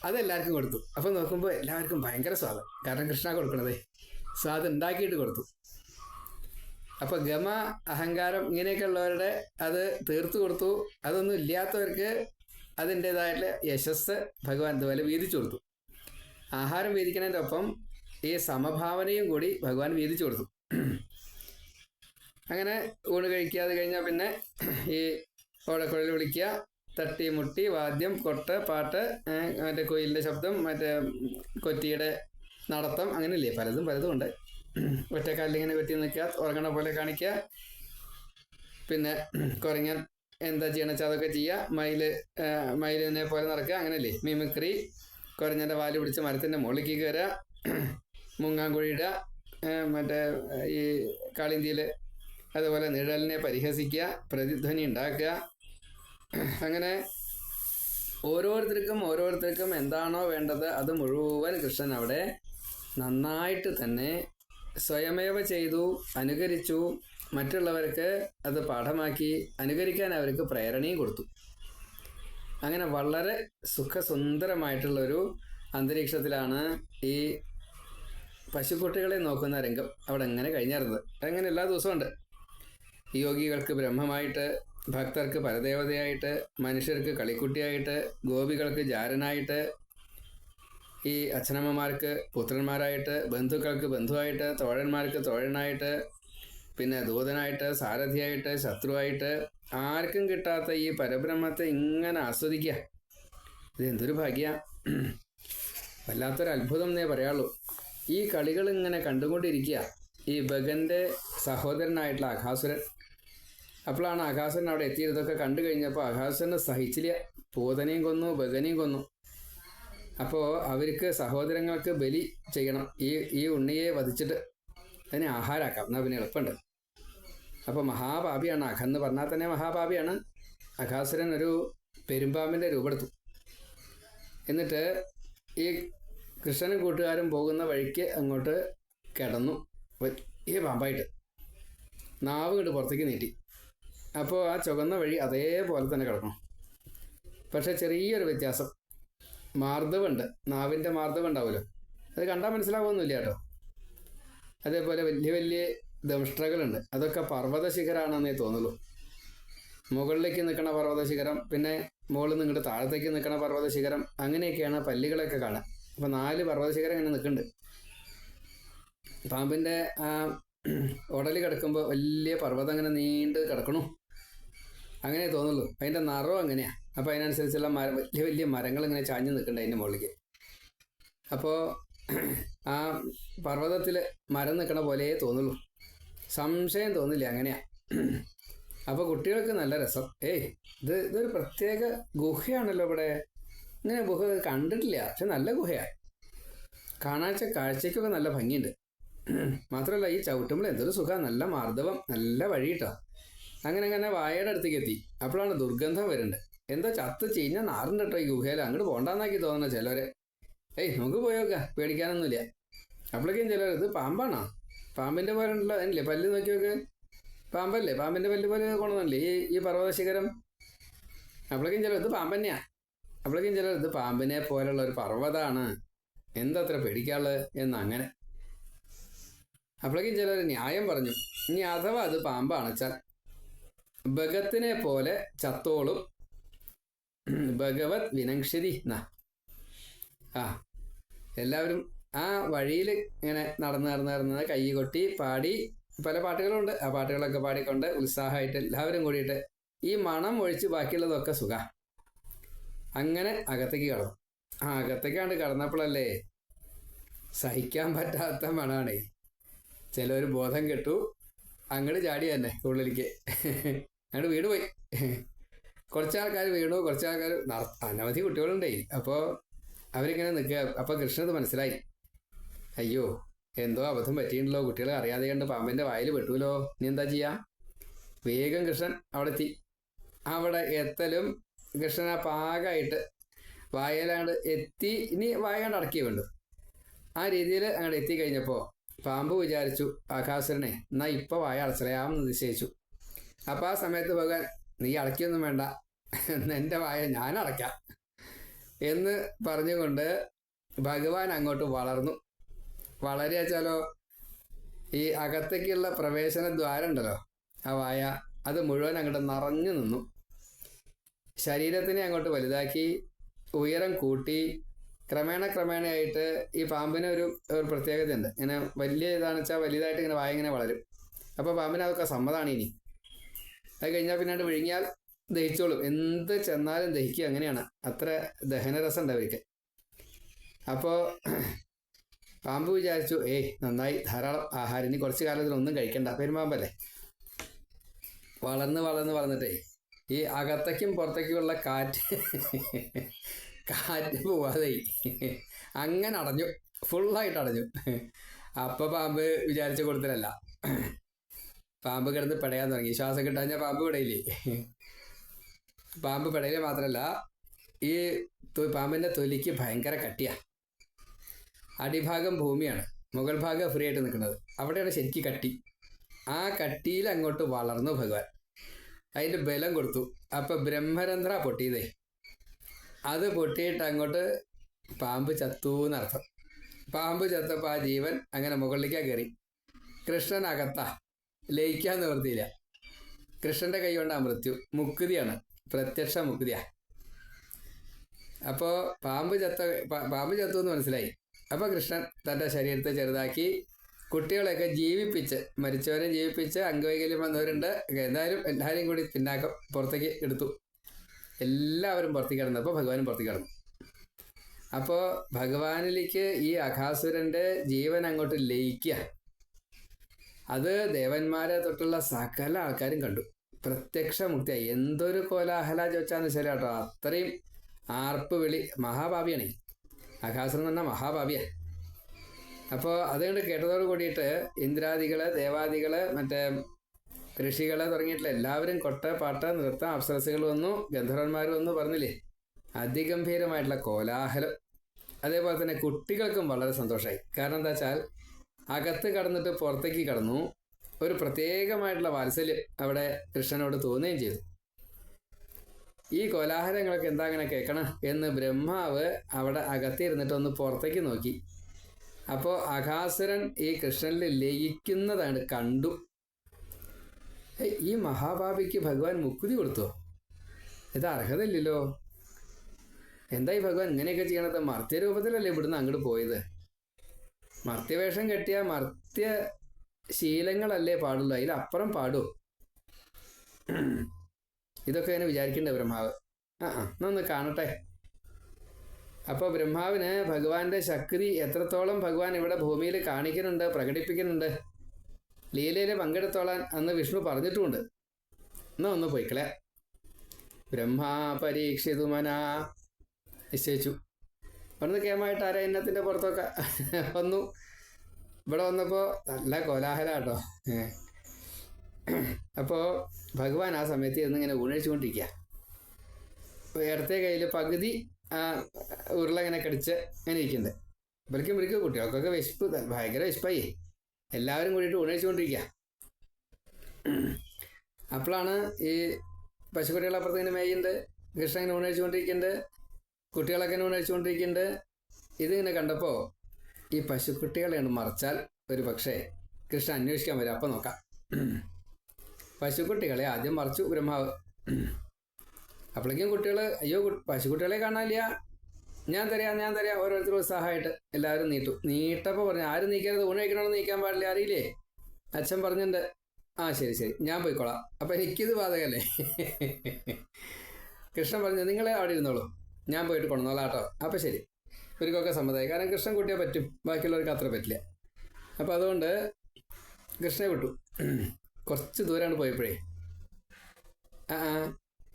അതെല്ലാവർക്കും കൊടുത്തു. അപ്പം നോക്കുമ്പോൾ എല്ലാവർക്കും ഭയങ്കര സ്വാദം. കാരണം കൃഷ്ണ കൊടുക്കണതേ, സ്വാദ് ഉണ്ടാക്കിയിട്ട് കൊടുത്തു. അപ്പോൾ ഗമ, അഹങ്കാരം ഇങ്ങനെയൊക്കെ ഉള്ളവരുടെ അത് തീർത്തു കൊടുത്തു. അതൊന്നും ഇല്ലാത്തവർക്ക് അതിൻ്റെതായിട്ടുള്ള യശസ് ഭഗവാൻ ഇതുപോലെ വീതിച്ചു കൊടുത്തു. ആഹാരം വീതിക്കുന്നതിൻ്റെ ഒപ്പം ഈ സമഭാവനയും കൂടി ഭഗവാൻ വീതിച്ചു കൊടുത്തു. അങ്ങനെ ഊണ് കഴിക്കാതെ കഴിഞ്ഞാൽ പിന്നെ ഈ ഓടക്കുഴൽ വിളിക്കുക, തട്ടി മുട്ടി വാദ്യം, കൊട്ട്, പാട്ട്, മറ്റേ കൊയിലിൻ്റെ ശബ്ദം, മറ്റേ കൊറ്റിയുടെ നടത്തം, അങ്ങനെയല്ലേ പലതും ഉണ്ട്. ഒറ്റക്കാലിലിങ്ങനെ വെട്ടി നിൽക്കുക, ഉറങ്ങണ പോലെ കാണിക്കുക, പിന്നെ കുരങ്ങൻ എന്താ ചെയ്യണമെന്ന് വെച്ചാൽ അതൊക്കെ ചെയ്യുക, മയിലിനെ പോലെ നടക്കുക, അങ്ങനെയല്ലേ മിമിക്രി. കുരങ്ങൻ്റെ വാല് പിടിച്ച് മരത്തിൻ്റെ മുകളിലേക്ക് കയറുക, മുങ്ങാങ്കുഴിയിടുക, മറ്റേ ഈ കാളിന്തിയിൽ അതുപോലെ നിഴലിനെ പരിഹസിക്കുക, പ്രതിധ്വനി ഉണ്ടാക്കുക. അങ്ങനെ ഓരോരുത്തർക്കും എന്താണോ വേണ്ടത് അത് മുഴുവൻ കൃഷ്ണൻ അവിടെ നന്നായിട്ട് തന്നെ സ്വയമേവ ചെയ്തു, അനുകരിച്ചു. മറ്റുള്ളവർക്ക് അത് പാഠമാക്കി അനുകരിക്കാൻ അവർക്ക് പ്രേരണയും കൊടുത്തു. അങ്ങനെ വളരെ സുഖസുന്ദരമായിട്ടുള്ളൊരു അന്തരീക്ഷത്തിലാണ് ഈ പശുക്കുട്ടികളെ നോക്കുന്ന രംഗം അവിടെ എങ്ങനെ കഴിഞ്ഞിരുന്നത്. അങ്ങനെ എല്ലാ ദിവസവും ഉണ്ട്. യോഗികൾക്ക് ബ്രഹ്മമായിട്ട്, ഭക്തർക്ക് പരദേവതയായിട്ട്, മനുഷ്യർക്ക് കളിക്കുട്ടിയായിട്ട്, ഗോപികൾക്ക് ജാരനായിട്ട്, ഈ അച്ഛനമ്മമാർക്ക് പുത്രന്മാരായിട്ട്, ബന്ധുക്കൾക്ക് ബന്ധുവായിട്ട്, തോഴന്മാർക്ക് തോഴനായിട്ട്, പിന്നെ ദൂതനായിട്ട്, സാരഥിയായിട്ട്, ശത്രുവായിട്ട്, ആർക്കും കിട്ടാത്ത ഈ പരബ്രഹ്മത്തെ ഇങ്ങനെ ആസ്വദിക്കുക. ഇതെന്തൊരു ഭാഗ്യ! വല്ലാത്തൊരു അത്ഭുതം എന്നേ പറയാനുള്ളൂ. ഈ കളികൾ ഇങ്ങനെ കണ്ടുകൊണ്ടിരിക്കുക ഈ ഭഗന്റെ സഹോദരനായിട്ടുള്ള അഘാസുരൻ. അപ്പോഴാണ് അഘാസുരൻ അവിടെ എത്തിയത്. ഇതൊക്കെ കണ്ടു കഴിഞ്ഞപ്പോൾ അഘാസുരന് സഹിച്ചില്ല. പൂതനെയും കൊന്നു, ഭഗനെയും കൊന്നു. അപ്പോൾ അവർക്ക് സഹോദരങ്ങൾക്ക് ബലി ചെയ്യണം. ഈ ഉണ്ണിയെ വധിച്ചിട്ട് അതിനെ ആഹാരമാക്കാം, എന്നാൽ പിന്നെ എളുപ്പമുണ്ട്. അപ്പോൾ മഹാപാപിയാണ് അഘ എന്ന് പറഞ്ഞാൽ തന്നെ മഹാപാപിയാണ്. അഘാസുരൻ ഒരു പെരുമ്പാമ്പിൻ്റെ രൂപമെടുത്തു. എന്നിട്ട് ഈ കൃഷ്ണനും കൂട്ടുകാരും പോകുന്ന വഴിക്ക് അങ്ങോട്ട് കിടന്നു, വലിയ പാമ്പായിട്ട് നാവ് കൊണ്ട് പുറത്തേക്ക് നീട്ടി. അപ്പോൾ ആ ചുവന്ന വഴി അതേപോലെ തന്നെ കിടക്കണം. പക്ഷെ ചെറിയൊരു വ്യത്യാസം, മാർദ്ദവുണ്ട്, നാവിൻ്റെ മാർദ്ദവം ഉണ്ടാവുമല്ലോ, അത് കണ്ടാൽ മനസ്സിലാവുമൊന്നുമില്ല കേട്ടോ. അതേപോലെ വലിയ വലിയ ദംഷ്ട്രകളുണ്ട്, അതൊക്കെ പർവ്വത ശിഖരാണെന്നേ തോന്നുള്ളൂ. മുകളിലേക്ക് നിൽക്കണ പർവ്വത ശിഖരം, പിന്നെ മുകളിൽ നിന്നിട്ട് താഴത്തേക്ക് നിൽക്കണ പർവ്വത ശിഖരം, അങ്ങനെയൊക്കെയാണ് പല്ലുകളൊക്കെ കാണുക. അപ്പോൾ 4 പർവ്വത ശിഖരം ഇങ്ങനെ നിൽക്കുന്നുണ്ട്. പാമ്പിൻ്റെ ആ ഉടൽ കിടക്കുമ്പോൾ വലിയ പർവ്വതം അങ്ങനെ നീണ്ട് കിടക്കണു, അങ്ങനെ തോന്നുള്ളൂ. അതിൻ്റെ നിറവും അങ്ങനെയാണ്. അപ്പോൾ അതിനനുസരിച്ചുള്ള വലിയ വലിയ മരങ്ങൾ ഇങ്ങനെ ചാഞ്ഞ് നിൽക്കുന്നുണ്ട് അതിൻ്റെ മുകളിലേക്ക്. അപ്പോൾ ആ പർവ്വതത്തിൽ മരം നിൽക്കണ പോലെയേ തോന്നുള്ളൂ, സംശയം തോന്നില്ല, അങ്ങനെയാ. അപ്പോൾ കുട്ടികൾക്ക് നല്ല രസം. ഇതൊരു പ്രത്യേക ഗുഹയാണല്ലോ ഇവിടെ, ഇങ്ങനെ ഗുഹ കണ്ടിട്ടില്ല, പക്ഷെ നല്ല ഗുഹയാണ്. കാഴ്ചയ്ക്കൊക്കെ നല്ല ഭംഗിയുണ്ട്. മാത്രമല്ല ഈ ചവിട്ടുമ്പോൾ എന്തൊരു സുഖം, നല്ല മാർദ്ദവം, നല്ല വഴി കേട്ടോ. അങ്ങനെ വായയുടെ അടുത്തേക്ക് എത്തി. അപ്പോഴാണ് ദുർഗന്ധം വരുന്നുണ്ട്. എന്തോ ചത്ത് ചീഞ്ഞ നാറുണ്ട് കേട്ടോ ഈ ഗുഹയിൽ. അങ്ങോട്ട് പോകണ്ടെന്നാക്കി തോന്നണം ചിലവരെ. നമുക്ക് പോയോക്കാം, പേടിക്കാനൊന്നുമില്ല. അപ്പോഴേക്കും ചിലർ ഇത് പാമ്പാണോ, പാമ്പിൻ്റെ പോലെ ഉണ്ടല്ലോ, അതിനില്ലേ പല്ല് നോക്കി നോക്ക്, പാമ്പല്ലേ, പാമ്പിൻ്റെ പല്ല് പോലെ കൊണ്ടുവന്നില്ലേ ഈ പർവ്വത ശിഖരം. അപ്പോഴേക്കും ചിലർ ഇത് പാമ്പ് തന്നെയാണ്. അപ്പോഴേക്കും ചിലർ ഇത് പാമ്പിനെ പോലുള്ള ഒരു പർവ്വതമാണ്, എന്തത്ര പേടിക്കാനുള്ളത് എന്നങ്ങനെ. അപ്പോഴേക്കും ചിലർ ന്യായം പറഞ്ഞു, ഇനി അഥവാ അത് പാമ്പാണ് വെച്ചാൽ ഭഗത്തിനെ പോലെ ചത്തോളും, ഭഗവത് വിനങ്ഷതി എന്നാ. എല്ലാവരും ആ വഴിയിൽ ഇങ്ങനെ നടന്ന് കൈ കൊട്ടി പാടി, പല പാട്ടുകളുണ്ട്, ആ പാട്ടുകളൊക്കെ പാടിക്കൊണ്ട് ഉത്സാഹമായിട്ട് എല്ലാവരും കൂടിയിട്ട് ഈ മണം ഒഴിച്ച് ബാക്കിയുള്ളതൊക്കെ സുഖം. അങ്ങനെ അകത്തേക്ക് കടന്നു. അകത്തേക്കാണ്ട് കടന്നപ്പോഴല്ലേ സഹിക്കാൻ പറ്റാത്ത മണാണേ. ചിലർ ബോധം കെട്ടു, അങ്ങോട്ട് ചാടി തന്നെ ഉള്ളിലേക്ക്, അങ്ങോട്ട് വീണ് പോയി. കുറച്ചാൾക്കാർ വീണു, കുറച്ചാൾക്കാർ അനവധി കുട്ടികളുണ്ടേ. അപ്പോൾ അവരിങ്ങനെ നിൽക്കുക. അപ്പോൾ കൃഷ്ണത് മനസ്സിലായി, അയ്യോ എന്തോ അബദ്ധം പറ്റിയിട്ടുണ്ടല്ലോ, കുട്ടികളെ അറിയാതെ കണ്ട് പാമ്പിൻ്റെ വായിൽ പെട്ടുമല്ലോ, ഇനി എന്താ ചെയ്യുക. വേഗം കൃഷ്ണൻ അവിടെ എത്തി. അവിടെ എത്തലും കൃഷ്ണൻ ആ പാകമായിട്ട് വായലാണ്ട് എത്തി, ഇനി വായാണ്ട് അടക്കിയേ വേണ്ടു. ആ രീതിയിൽ അങ്ങോട്ട് എത്തിക്കഴിഞ്ഞപ്പോൾ പാമ്പ് വിചാരിച്ചു ആകാസുരനെ, എന്നാൽ ഇപ്പോൾ വായ അടച്ചളയാമെന്ന് നിശ്ചയിച്ചു. അപ്പോൾ ആ സമയത്ത് ഭഗവാൻ, നീ അടക്കിയൊന്നും വേണ്ട, എൻ്റെ വായ ഞാൻ അടയ്ക്കാം എന്ന് പറഞ്ഞുകൊണ്ട് ഭഗവാൻ അങ്ങോട്ട് വളർന്നു. വളരെ വെച്ചാലോ ഈ അകത്തേക്കുള്ള പ്രവേശന ദ്വാരം ഉണ്ടല്ലോ, ആ വായ, അത് മുഴുവൻ അങ്ങോട്ട് നിറഞ്ഞു നിന്നു. ശരീരത്തിനെ അങ്ങോട്ട് വലുതാക്കി, ഉയരം കൂട്ടി. ക്രമേണയായിട്ട് ഈ പാമ്പിന് ഒരു പ്രത്യേകതയുണ്ട്. ഇങ്ങനെ വലിയ ഇതാണെന്ന് വെച്ചാൽ വലുതായിട്ട് ഇങ്ങനെ വായ ഇങ്ങനെ വളരും. അപ്പോൾ പാമ്പിന് അതൊക്കെ സമ്മതമാണ്. ഇനി അത് കഴിഞ്ഞാൽ പിന്നീട് വിഴുങ്ങിയാൽ ദഹിച്ചോളും. എന്ത് ചെന്നാലും ദഹിക്കുക. അങ്ങനെയാണ്, അത്ര ദഹനരസം ഉണ്ട് അവർക്ക്. അപ്പോൾ പാമ്പ് വിചാരിച്ചു, നന്നായി, ധാരാളം ആഹാരം, ഇനി കുറച്ച് കാലത്തിനൊന്നും കഴിക്കണ്ട. പെരുമ്പാമ്പല്ലേ. വളർന്നിട്ടേ ഈ അകത്തേക്കും പുറത്തേക്കുമുള്ള കാറ്റ് പോവാതെ അങ്ങനെ അടഞ്ഞു, ഫുള്ളായിട്ട് അടഞ്ഞു. അപ്പോൾ പാമ്പ് വിചാരിച്ച കൊടുത്തിട്ടല്ല, പാമ്പ് കിടന്ന് പിടയാൻ തുടങ്ങി. ശ്വാസം കിട്ടാഞ്ഞാൽ പാമ്പ് പിടയില്ലേ. പാമ്പ് പിടയില് മാത്രമല്ല, ഈ പാമ്പിൻ്റെ തൊലിക്ക് ഭയങ്കര കട്ടിയാണ്. അടിഭാഗം ഭൂമിയാണ്, മുകൾ ഭാഗം ഫ്രീ ആയിട്ട് നിൽക്കുന്നത്. അവിടെയാണ് ശരിക്കും കട്ടി. ആ കട്ടിയിൽ അങ്ങോട്ട് വളർന്നു ഭഗവാൻ. അതിൻ്റെ ബലം കൊടുത്തു. അപ്പം ബ്രഹ്മരന്ധ്ര പൊട്ടിയതേ, അത് പൊട്ടിയിട്ട് അങ്ങോട്ട് പാമ്പ് ചത്തു എന്നർത്ഥം. പാമ്പ് ചത്തപ്പോൾ ആ ജീവൻ അങ്ങനെ മുകളിലേക്കാണ് കയറി. കൃഷ്ണൻ അകത്താ, ലയിക്കാൻ നിവർത്തിയില്ല. കൃഷ്ണൻ്റെ കൈ കൊണ്ടാ മൃത്യു. മുക്തിയാണ്, പ്രത്യക്ഷ മുക്തിയാണ്. അപ്പോൾ പാമ്പ് ചത്തു എന്ന് മനസ്സിലായി. അപ്പോൾ കൃഷ്ണൻ തൻ്റെ ശരീരത്തെ ചെറുതാക്കി കുട്ടികളെയൊക്കെ ജീവിപ്പിച്ച്, മരിച്ചവരെ ജീവിപ്പിച്ച്, അംഗവൈകല്യം വന്നവരുണ്ട്, എന്തായാലും എല്ലാവരെയും കൂടി പിന്നാക്കം പുറത്തേക്ക് എടുത്തു. എല്ലാവരും പുറത്തേക്ക് കിടന്നപ്പോൾ ഭഗവാനും പുറത്തേക്ക് കിടന്നു. അപ്പോൾ ഭഗവാനിലേക്ക് ഈ അഘാസുരൻ്റെ ജീവൻ അങ്ങോട്ട് ലയിക്കുക. അത് ദേവന്മാരെ തൊട്ടുള്ള സകല ആൾക്കാരും കണ്ടു. പ്രത്യക്ഷ മുക്തിയായി. എന്തൊരു കോലാഹല ചോദിച്ചാന്ന് വെച്ചാൽ കേട്ടോ, അത്രയും ആർപ്പ് വിളി. മഹാഭാവിയാണ് അഘാസുരൻ എന്ന് പറഞ്ഞാൽ, മഹാഭാവിയാണ്. അപ്പോൾ അതുകൊണ്ട് കേട്ടതോട് കൂടിയിട്ട് ഇന്ദ്രാദികള്, ദേവാദികള്, മറ്റേ ഋഷികള് തുടങ്ങിയിട്ടുള്ള എല്ലാവരും കൊട്ട, പാട്ട്, നൃത്തം, അപ്സരസുകൾ വന്നു, ഗന്ധർവന്മാർ വന്നു, പറഞ്ഞില്ലേ, അതിഗംഭീരമായിട്ടുള്ള കോലാഹലം. അതേപോലെ തന്നെ കുട്ടികൾക്കും വളരെ സന്തോഷമായി. കാരണം എന്താ വെച്ചാൽ അകത്ത് കടന്നിട്ട് പുറത്തേക്ക് കടന്നു. ഒരു പ്രത്യേകമായിട്ടുള്ള വാത്സല്യം അവിടെ കൃഷ്ണനോട് തോന്നുകയും ചെയ്തു. ഈ കോലാഹലങ്ങളൊക്കെ എന്താ അങ്ങനെ കേൾക്കണം എന്ന് ബ്രഹ്മാവ് അവിടെ അകത്തിരുന്നിട്ട് ഒന്ന് പുറത്തേക്ക് നോക്കി. അപ്പോൾ അഘാസുരൻ ഈ കൃഷ്ണനിൽ ലയിക്കുന്നതാണ് കണ്ടു. ഈ മഹാഭാവിക്ക് ഭഗവാൻ മുക്തി കൊടുത്തോ? ഇത് അർഹതയില്ലല്ലോ. എന്തായി ഭഗവാൻ ഇങ്ങനെയൊക്കെ ചെയ്യണത്? മർത്യരൂപത്തിലല്ലേ ഇവിടുന്ന് അങ്ങോട്ട് പോയത്? മർത്യവേഷം കെട്ടിയ മർത്യ ശീലങ്ങളല്ലേ പാടുള്ളൂ, അതിലപ്പുറം പാടൂ. ഇതൊക്കെ അങ്ങനെ വിചാരിക്കണ്ടേ ബ്രഹ്മാവ്. എന്നൊന്ന് കാണട്ടെ. അപ്പോൾ ബ്രഹ്മാവിന് ഭഗവാന്റെ ശക്തി എത്രത്തോളം ഭഗവാൻ ഇവിടെ ഭൂമിയിൽ കാണിക്കുന്നുണ്ട്, പ്രകടിപ്പിക്കുന്നുണ്ട്, ലീലയിൽ പങ്കെടുത്തോളാൻ അന്ന് വിഷ്ണു പറഞ്ഞിട്ടുമുണ്ട്. എന്നാ ഒന്ന് പോയിക്കളെ. ബ്രഹ്മാ പരീക്ഷിതുമനാ നിശ്ചയിച്ചു. അവിടുന്ന് കേമായിട്ട് അരയന്നത്തിൻ്റെ പുറത്തൊക്കെ വന്നു. ഇവിടെ വന്നപ്പോൾ നല്ല കോലാഹല കേട്ടോ. അപ്പോൾ ഭഗവാൻ ആ സമയത്ത് ഇന്നിങ്ങനെ ഊണഴിച്ചുകൊണ്ടിരിക്കുക. ഇടത്തെ കയ്യിൽ പകുതി ഉരുള ഇങ്ങനെ കടിച്ച് ഇങ്ങനെ ഇരിക്കുന്നുണ്ട്. ഇവർക്ക് കുട്ടികൾക്കൊക്കെ വിശപ്പ്, ഭയങ്കര വിശപ്പായി. എല്ലാവരും കൂടിയിട്ട് ഊണഴിച്ചുകൊണ്ടിരിക്കുക. അപ്പോഴാണ് ഈ പശുക്കുട്ടികളെ അപ്പുറത്ത് ഇങ്ങനെ മേയുണ്ട്, കൃഷ്ണൻ ഇങ്ങനെ ഊണഴിച്ചുകൊണ്ടിരിക്കുന്നുണ്ട്, കുട്ടികളൊക്കെ ഇങ്ങനെ ഊണഴിച്ചുകൊണ്ടിരിക്കുന്നുണ്ട്. ഇതിങ്ങനെ കണ്ടപ്പോൾ ഈ പശുക്കുട്ടികളെയാണ് മറച്ചാൽ ഒരു പക്ഷേ കൃഷ്ണൻ അന്വേഷിക്കാൻ വരും. അപ്പം നോക്കാം. പശുക്കുട്ടികളെ ആദ്യം മറച്ചു ബ്രഹ്മാവ്. അപ്പോഴേക്കും കുട്ടികൾ, അയ്യോ പശുക്കുട്ടികളെ കാണാനില്ല, ഞാൻ തരാം ഓരോരുത്തരും ഉത്സാഹമായിട്ട് എല്ലാവരും നീട്ടപ്പോൾ പറഞ്ഞു, ആരും നീക്കരുത്, ഊണ് കഴിക്കണമെന്ന് നീക്കാൻ പാടില്ല, അറിയില്ലേ, അച്ഛൻ പറഞ്ഞിട്ടുണ്ട്. ശരി ഞാൻ പോയിക്കോളാം. അപ്പം എനിക്കിത് ബാധകല്ലേ. കൃഷ്ണൻ പറഞ്ഞു, നിങ്ങൾ അവിടെ ഇരുന്നോളൂ, ഞാൻ പോയിട്ട് കൊണ്ടുവന്നോളാം കേട്ടോ. അപ്പം ശരി. ഇവർക്കൊക്കെ സമ്മതമായി. കാരണം കൃഷ്ണൻ കുട്ടിയെ പറ്റും, ബാക്കിയുള്ളവർക്ക് അത്ര പറ്റില്ല. അപ്പം അതുകൊണ്ട് കൃഷ്ണനെ വിട്ടു. കുറച്ച് ദൂരമാണ് പോയപ്പോഴേ,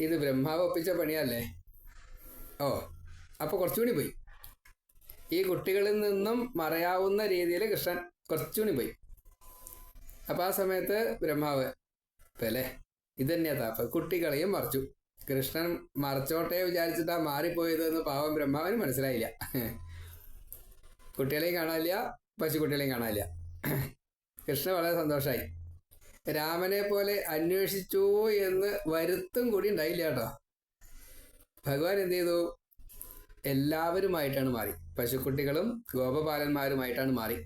ഇത് ബ്രഹ്മാവ് ഒപ്പിച്ച പണിയല്ലേ. അപ്പോൾ കുറച്ചുകൂടി പോയി. ഈ കുട്ടികളിൽ നിന്നും മറയാവുന്ന രീതിയിൽ കൃഷ്ണൻ കുറച്ചുകൂടി പോയി. അപ്പം ആ സമയത്ത് ബ്രഹ്മാവ് അല്ലേ, ഇത് തന്നെയാ താപ്പ്, കുട്ടികളെയും മറച്ചു. കൃഷ്ണൻ മറച്ചോട്ടെ വിചാരിച്ചിട്ടാ മാറിപ്പോയതെന്ന് പാവം ബ്രഹ്മാവിന് മനസ്സിലായില്ല. കുട്ടികളെയും കാണാനില്ല, പശുക്കുട്ടികളെയും കാണാനില്ല. കൃഷ്ണൻ വളരെ സന്തോഷമായി. രാമനെ പോലെ അന്വേഷിച്ചു എന്ന് വരുത്തും കൂടി ഉണ്ടായില്ല കേട്ടോ. ഭഗവാൻ എന്ത് ചെയ്തു? എല്ലാവരുമായിട്ടാണ് മാറി. പശുക്കുട്ടികളും ഗോപപാലന്മാരുമായിട്ടാണ് മാറി.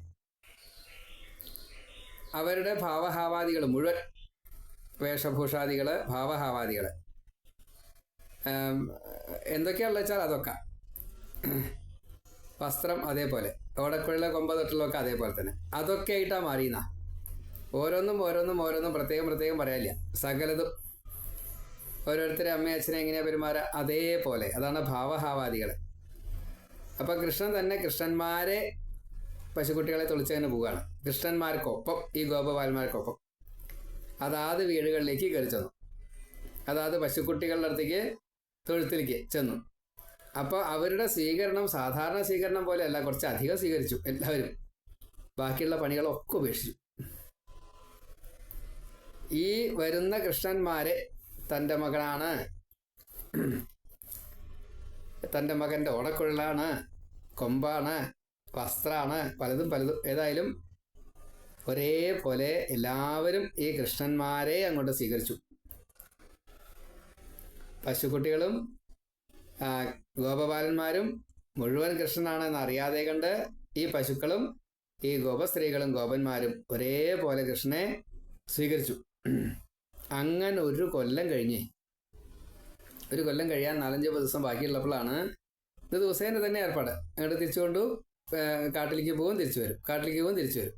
അവരുടെ ഭാവഹാവാദികൾ മുഴുവൻ, വേഷഭൂഷാദികൾ, ഭാവഹാവാദികൾ എന്തൊക്കെയാണെന്ന് വെച്ചാൽ അതൊക്കെ, വസ്ത്രം അതേപോലെ, ഓടക്കുഴലെ കൊമ്പ തൊട്ടുള്ളതൊക്കെ അതേപോലെ തന്നെ, അതൊക്കെ ആയിട്ടാണ് മാറിയെന്നാ. ഓരോന്നും പ്രത്യേകം പറയാനില്ല. സകലതും ഓരോരുത്തരെ അമ്മയും അച്ഛനെ എങ്ങനെയാണ് പെരുമാറുക അതേപോലെ. അതാണ് ഭാവഹാവാദികൾ. അപ്പം കൃഷ്ണൻ തന്നെ കൃഷ്ണന്മാരെ പശുക്കുട്ടികളെ തൊളിച്ചതിന് പോവുകയാണ്. കൃഷ്ണന്മാർക്കൊപ്പം, ഈ ഗോപബാലന്മാർക്കൊപ്പം അതാത് വീടുകളിലേക്ക് കയറി ചെന്നു. അതാത് പശുക്കുട്ടികളുടെ അടുത്തേക്ക് തൊഴുത്തിലേക്ക് ചെന്നു. അപ്പോൾ അവരുടെ സ്വീകരണം സാധാരണ സ്വീകരണം പോലെയല്ല, കുറച്ച് അധികം സ്വീകരിച്ചു എല്ലാവരും. ബാക്കിയുള്ള പണികളൊക്കെ ഉപേക്ഷിച്ചു. ഈ വരുന്ന കൃഷ്ണന്മാരെ തൻ്റെ മകനാണ്, തൻ്റെ മകൻ്റെ ഓടക്കുഴലാണ്, കൊമ്പാണ്, വസ്ത്രമാണ്, പലതും ഏതായാലും ഒരേപോലെ എല്ലാവരും ഈ കൃഷ്ണന്മാരെ അങ്ങോട്ട് സ്വീകരിച്ചു. പശുക്കുട്ടികളും ഗോപബാലന്മാരും മുഴുവൻ കൃഷ്ണനാണെന്ന് അറിയാതെ കണ്ട് ഈ പശുക്കളും ഈ ഗോപസ്ത്രീകളും ഗോപന്മാരും ഒരേപോലെ കൃഷ്ണനെ സ്വീകരിച്ചു. അങ്ങനെ ഒരു കൊല്ലം കഴിയാൻ 4-5 ദിവസം ബാക്കിയുള്ളപ്പോഴാണ് ഇത് ദിവസേന തന്നെ ഏർപ്പാട്. അങ്ങോട്ട് തിരിച്ചുകൊണ്ടു കാട്ടിലേക്ക് പോകും, തിരിച്ചു വരും.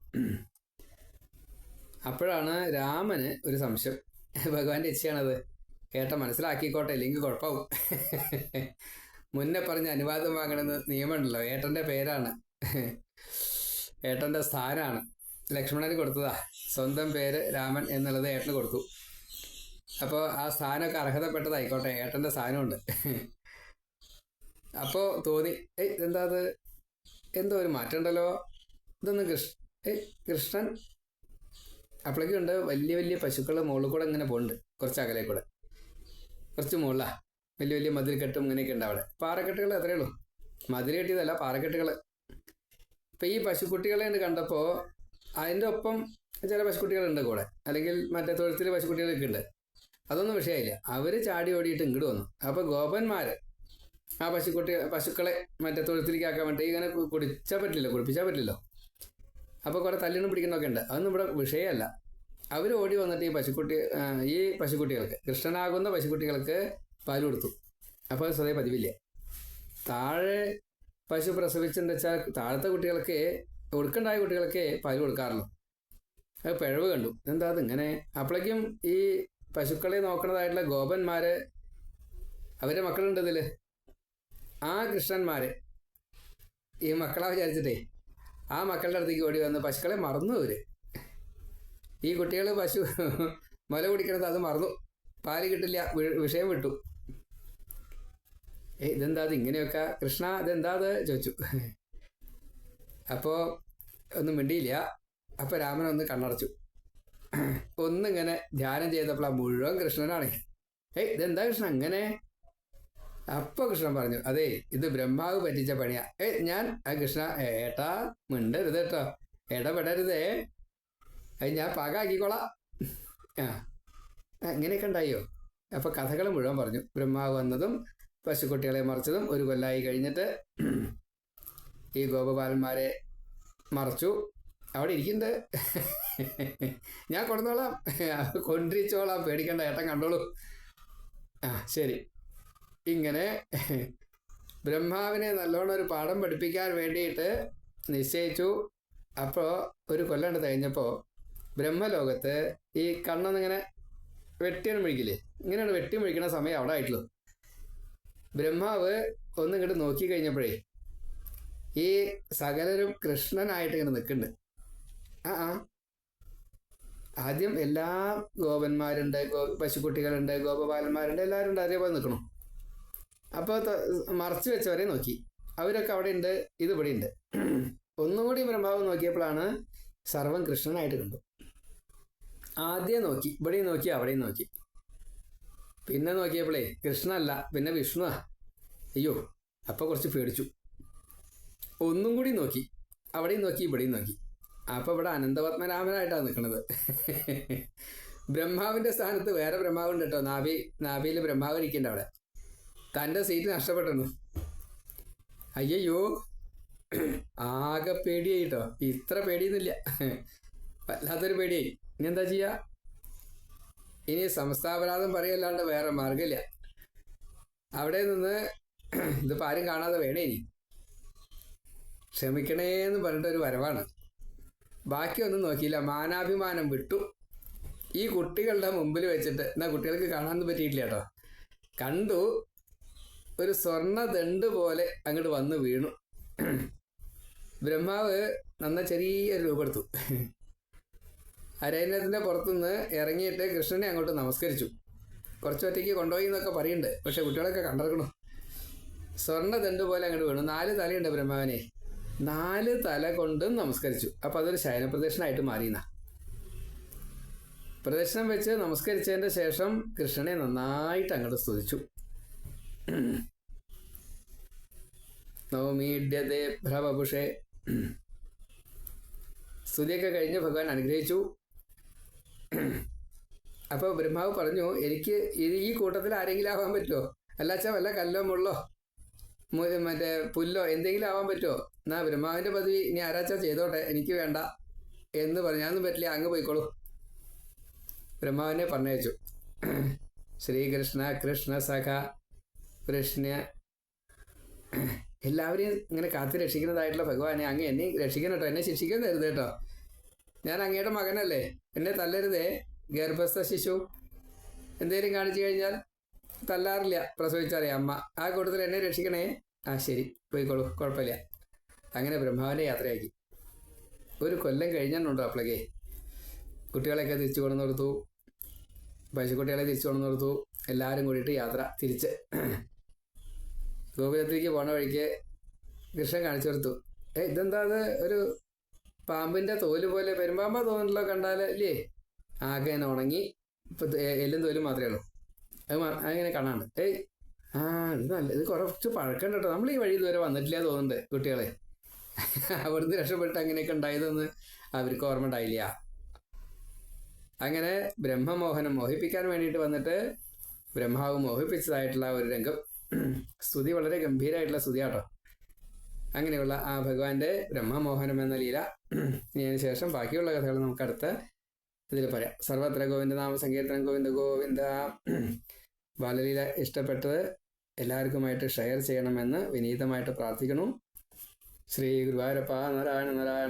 അപ്പോഴാണ് രാമന് ഒരു സംശയം. ഭഗവാന്റെ ഇച്ഛയാണത്, ഏട്ടൻ മനസ്സിലാക്കിക്കോട്ടെ, ഇല്ലെങ്കിൽ കുഴപ്പമാവും. മുന്നേ പറഞ്ഞ അനുവാദം വാങ്ങണമെന്ന് നിയമമുണ്ടല്ലോ. ഏട്ടൻ്റെ പേരാണ്, ഏട്ടൻ്റെ സ്ഥാനമാണ്. ലക്ഷ്മണന് കൊടുത്തതാ. സ്വന്തം പേര് രാമൻ എന്നുള്ളത് ഏട്ടന് കൊടുത്തു. അപ്പോൾ ആ സ്ഥാനമൊക്കെ അർഹതപ്പെട്ടതായിക്കോട്ടെ, ഏട്ടൻ്റെ സ്ഥാനമുണ്ട്. അപ്പോൾ തോന്നി, എന്താ അത്, എന്തോ ഒരു മാറ്റം ഉണ്ടല്ലോ, ഇതൊന്ന് കൃഷ്ണൻ. അപ്പോഴേക്കും ഉണ്ട് വലിയ പശുക്കൾ മുകളിൽ കൂടെ ഇങ്ങനെ പോകുന്നുണ്ട്, കുറച്ച് അകലെ കൂടെ, കുറച്ച് മുകളിലാണ്. വലിയ മതിൽക്കെട്ടും ഇങ്ങനെയൊക്കെ ഉണ്ട് അവിടെ. പാറക്കെട്ടുകൾ അത്രയേ ഉള്ളൂ, മതിൽ കെട്ടിയതല്ല, പാറക്കെട്ടുകൾ. ഇപ്പം ഈ പശുക്കുട്ടികളെ കണ്ടപ്പോൾ അതിൻ്റെ ഒപ്പം ചില പശുക്കുട്ടികളുണ്ട് കൂടെ, അല്ലെങ്കിൽ മറ്റേ തൊഴുത്തിൽ പശുക്കുട്ടികളൊക്കെ ഉണ്ട്. അതൊന്നും വിഷയമില്ല. അവർ ചാടി ഓടിയിട്ട് ഇങ്ങോട്ട് വന്നു. അപ്പോൾ ഗോപന്മാർ ആ പശുക്കളെ മറ്റേ തൊഴുത്തിലേക്ക് ആക്കാൻ വേണ്ടി ഇങ്ങനെ കുടിപ്പിച്ചാൽ പറ്റില്ലല്ലോ. അപ്പോൾ കുറേ തല്ലിനും പിടിക്കണമൊക്കെ ഉണ്ട്. അതൊന്നും ഇവിടെ വിഷയമല്ല. അവർ ഓടി വന്നിട്ട് ഈ പശുക്കുട്ടികൾക്ക്, കൃഷ്ണനാകുന്ന പശുക്കുട്ടികൾക്ക് പാൽ കൊടുത്തു. അപ്പോൾ അത് സ്വതേ പതിവില്ല. താഴെ പശു പ്രസവിച്ചെന്ന് വെച്ചാൽ താഴത്തെ കുട്ടികൾക്ക്, കൊടുക്കണ്ടായ കുട്ടികൾക്ക് പാൽ കൊടുക്കാറുള്ളൂ. അത് പിഴവ് കണ്ടു. എന്താ അതിങ്ങനെ? അപ്പോഴേക്കും ഈ പശുക്കളെ നോക്കുന്നതായിട്ടുള്ള ഗോപന്മാർ, അവരുടെ മക്കളുണ്ട് ഇതിൽ. ആ കൃഷ്ണന്മാർ ഈ മക്കളെ വിചാരിച്ചിട്ടേ ആ മക്കളുടെ അടുത്തേക്ക് ഓടി വന്ന് പശുക്കളെ മറന്നു. ഈ കുട്ടികൾ പശു മുല കുടിക്കണത് അത് മറന്നു, പാല് കിട്ടില്ല, വിഷയം വിട്ടു. ഇതെന്താ അത് ഇങ്ങനെയൊക്കെ കൃഷ്ണ, ഇതെന്താ അത് ചോദിച്ചു. അപ്പോൾ ഒന്നും മിണ്ടിയില്ല. അപ്പോൾ രാമൻ ഒന്ന് കണ്ണടച്ചു, ഒന്നിങ്ങനെ ധ്യാനം ചെയ്തപ്പോൾ മുഴുവൻ കൃഷ്ണനാണ്. ഇതെന്താ കൃഷ്ണ അങ്ങനെ? അപ്പോൾ കൃഷ്ണൻ പറഞ്ഞു, അതെ, ഇത് ബ്രഹ്മാവ് പറ്റിച്ച പണിയാ. ഞാൻ കൃഷ്ണ, ഏട്ടാ മിണ്ടരുത് കേട്ടോ, ഇടപെടരുതേ, അത് ഞാൻ പാകാക്കിക്കോളാം. അങ്ങനെയൊക്കെ ഉണ്ടായോ? അപ്പോൾ കഥകൾ മുഴുവൻ പറഞ്ഞു. ബ്രഹ്മാവ് വന്നതും പശുക്കുട്ടികളെ മറിച്ചതും 1 കൊല്ലമായി കഴിഞ്ഞിട്ട് ഈ ഗോപബാലന്മാരെ മറച്ചു. അവിടെ ഇരിക്കുന്നുണ്ട്, ഞാൻ കൊണ്ടുവന്നോളാം, കൊണ്ടിരിച്ചോളാം, പേടിക്കണ്ട, ഏട്ടൻ കണ്ടോളൂ. ശരി. ഇങ്ങനെ ബ്രഹ്മാവിനെ നല്ലോണം ഒരു പാഠം പഠിപ്പിക്കാൻ വേണ്ടിയിട്ട് നിശ്ചയിച്ചു. അപ്പോൾ 1 കൊല്ലം കഴിഞ്ഞപ്പോൾ ബ്രഹ്മലോകത്ത് ഈ കണ്ണൊന്നിങ്ങനെ വെട്ടിയാണ് മുഴിക്കില്ലേ, ഇങ്ങനെയാണ് വെട്ടി മുഴിക്കണ സമയം അവിടെ ആയിട്ടുള്ളൂ. ബ്രഹ്മാവ് ഒന്നിങ്ങോട്ട് നോക്കി കഴിഞ്ഞപ്പോഴേ ഈ സകലരും കൃഷ്ണനായിട്ട് ഇങ്ങനെ നിൽക്കുന്നുണ്ട്. ആദ്യം എല്ലാ ഗോപന്മാരുണ്ട്, പശുക്കുട്ടികളുണ്ട്, ഗോപബാലന്മാരുണ്ട്, എല്ലാവരും ഉണ്ട്, അതേപോലെ നിൽക്കണം. അപ്പോൾ മറച്ചു വെച്ചവരെ നോക്കി, അവരൊക്കെ അവിടെ ഉണ്ട്, ഇത് ഇവിടെ ഉണ്ട്. ഒന്നുകൂടി ബ്രഹ്മാവ് നോക്കിയപ്പോഴാണ് സർവം കൃഷ്ണനായിട്ട് കണ്ടു. ആദ്യം നോക്കി, ഇവിടെയും നോക്കി, അവിടെയും നോക്കി. പിന്നെ നോക്കിയപ്പോഴേ കൃഷ്ണനല്ല, പിന്നെ വിഷ്ണുവാ. അയ്യോ, അപ്പോൾ കുറച്ച് പേടിച്ചു. ഒന്നും കൂടി നോക്കി, അവിടെയും നോക്കി, ഇവിടെയും നോക്കി. അപ്പോൾ ഇവിടെ അനന്തപത്മനാഭനായിട്ടാണ് നിൽക്കുന്നത്. ബ്രഹ്മാവിൻ്റെ സ്ഥാനത്ത് വേറെ ബ്രഹ്മാവുണ്ട് കേട്ടോ. നാഭിയിൽ ബ്രഹ്മാവ് ഇരിക്കേണ്ട അവിടെ. തൻ്റെ സീറ്റ് നഷ്ടപ്പെട്ടു. അയ്യോ, ആകെ പേടിയായിട്ടോ. ഇത്ര പേടിയൊന്നുമില്ല, വല്ലാത്തൊരു പേടിയായി. ഇനി എന്താ ചെയ്യുക? ഇനി സംസ്ഥാപരാധം പറയല്ലാണ്ട് വേറെ മാർഗമില്ല. അവിടെ നിന്ന് ഇതിപ്പോൾ ആരും കാണാതെ വേണേ ഇനി ക്ഷമിക്കണേന്ന് പറഞ്ഞിട്ടൊരു വരവാണ്. ബാക്കിയൊന്നും നോക്കിയില്ല, മാനാഭിമാനം വിട്ടു. ഈ കുട്ടികളുടെ മുമ്പിൽ വെച്ചിട്ട്, എന്നാൽ കുട്ടികൾക്ക് കാണാനൊന്നും പറ്റിയിട്ടില്ല കേട്ടോ, കണ്ടു ഒരു സ്വർണ്ണ ദണ്ട് പോലെ അങ്ങോട്ട് വന്ന് വീണു. ബ്രഹ്മാവ് നന്ന ചെറിയൊരു രൂപെടുത്തു. അരണ്യത്തിൻ്റെ പുറത്തുനിന്ന് ഇറങ്ങിയിട്ട് കൃഷ്ണനെ അങ്ങോട്ട് നമസ്കരിച്ചു. കുറച്ചൊറ്റയ്ക്ക് കൊണ്ടുപോയി എന്നൊക്കെ പറയുന്നുണ്ട്, പക്ഷെ കുട്ടികളൊക്കെ കണ്ടിരിക്കണു. സ്വർണ്ണ ദണ്ട് പോലെ അങ്ങോട്ട് വീണു. 4 തലയുണ്ട് ബ്രഹ്മാവിനെ. 4 തല കൊണ്ടും നമസ്കരിച്ചു. അപ്പം അതൊരു ശയന പ്രദക്ഷിണമായിട്ട് മാറിയെന്ന. പ്രദക്ഷിണം വെച്ച് നമസ്കരിച്ചതിൻ്റെ ശേഷം കൃഷ്ണനെ നന്നായിട്ട് അങ്ങോട്ട് സ്തുതിച്ചു. നവമീഡ്യതേ ഭ്രവപുഷേ. സ്തുതിയൊക്കെ കഴിഞ്ഞ് ഭഗവാൻ അനുഗ്രഹിച്ചു. അപ്പോൾ ബ്രഹ്മാവ് പറഞ്ഞു, എനിക്ക് ഈ കൂട്ടത്തിൽ ആരെങ്കിലും ആവാൻ പറ്റുമോ? അല്ലാച്ചാ വല്ല കല്ലോ മുള്ളോ മറ്റേ പുല്ലോ എന്തെങ്കിലും ആവാൻ പറ്റുമോ? എന്നാ ബ്രഹ്മാവിൻ്റെ പദവി ഇനി ആരാച്ചാ ചെയ്തോട്ടെ, എനിക്ക് വേണ്ട എന്ന് പറഞ്ഞാന്നും പറ്റില്ല, അങ്ങ് പോയിക്കോളൂ. ബ്രഹ്മാവിനെ പറഞ്ഞയച്ചു. ശ്രീകൃഷ്ണ കൃഷ്ണ സഖ കൃഷ്ണ, എല്ലാവരെയും ഇങ്ങനെ കാത്ത് രക്ഷിക്കുന്നതായിട്ടുള്ള ഭഗവാനെ, അങ്ങ് എന്നെ രക്ഷിക്കണം കേട്ടോ, എന്നെ ശിക്ഷിക്കാൻ തരുത് കേട്ടോ. ഞാൻ അങ്ങയുടെ മകനല്ലേ, എന്നെ തല്ലരുതേ. ഗർഭസ്ഥ ശിശു എന്തേലും കാണിച്ചു കഴിഞ്ഞാൽ തല്ലാറില്ല, പ്രസവിച്ചറിയാം അമ്മ. ആ കൂട്ടത്തിൽ എന്നെ രക്ഷിക്കണേ. ആ ശരി, പോയിക്കോളൂ, കുഴപ്പമില്ല. അങ്ങനെ ബ്രഹ്മാവിനെ യാത്രയാക്കി. 1 കൊല്ലം കഴിഞ്ഞാലുണ്ടോ അപ്പോഴേക്കേ കുട്ടികളെയൊക്കെ തിരിച്ചു കൊണ്ടു കൊടുത്തു, പശുക്കുട്ടികളെ തിരിച്ചു കൊണ്ടു കൊടുത്തു. എല്ലാവരും കൂടിയിട്ട് യാത്ര തിരിച്ച് ഗോകുലത്തിലേക്ക് പോണ വഴിക്ക് കൃഷ്ണൻ കാണിച്ചു കൊടുത്തു. ഇതെന്താ, അത് ഒരു പാമ്പിൻ്റെ തോല് പോലെ, പെരുമ്പാമ്പാ തോന്നുന്നല്ലോ കണ്ടാൽ അല്ലേ? ആകെ തന്നെ ഉണങ്ങി, ഇപ്പം എല്ലും തോലും മാത്രമേ ഉള്ളൂ. അങ്ങനെ കാണാണ്ട്. ഇത് ഇത് കുറച്ച് പഴക്കം കേട്ടോ, നമ്മൾ ഈ വഴി ഇതുവരെ വന്നിട്ടില്ല തോന്നുന്നുണ്ട് കുട്ടികളെ. അവിടുന്ന് രക്ഷപ്പെട്ട് അങ്ങനെയൊക്കെ ഉണ്ടായതെന്ന് അവർക്ക് ഓർമ്മ ഉണ്ടായില്ല. അങ്ങനെ ബ്രഹ്മമോഹനം മോഹിപ്പിക്കാൻ വേണ്ടിയിട്ട് വന്നിട്ട് ബ്രഹ്മാവ് മോഹിപ്പിച്ചതായിട്ടുള്ള ഒരു രംഗം. സ്തുതി വളരെ ഗംഭീരമായിട്ടുള്ള സ്തുതിയാട്ടോ. അങ്ങനെയുള്ള ആ ഭഗവാന്റെ ബ്രഹ്മമോഹനം എന്ന ലീല ഇതിന് ശേഷം ബാക്കിയുള്ള കഥകൾ നമുക്ക് അടുത്ത ഇതിൽ പറയാം. സർവത്ര ഗോവിന്ദ നാമ സങ്കീർത്തനം. ഗോവിന്ദ ഗോവിന്ദ. ബാലലീല ഇഷ്ടപ്പെട്ടത് എല്ലാവർക്കുമായിട്ട് ഷെയർ ചെയ്യണമെന്ന് വിനീതമായിട്ട് പ്രാർത്ഥിക്കുന്നു. ശ്രീ ഗുരുവായൂരപ്പ നാരായണ നാരായണ.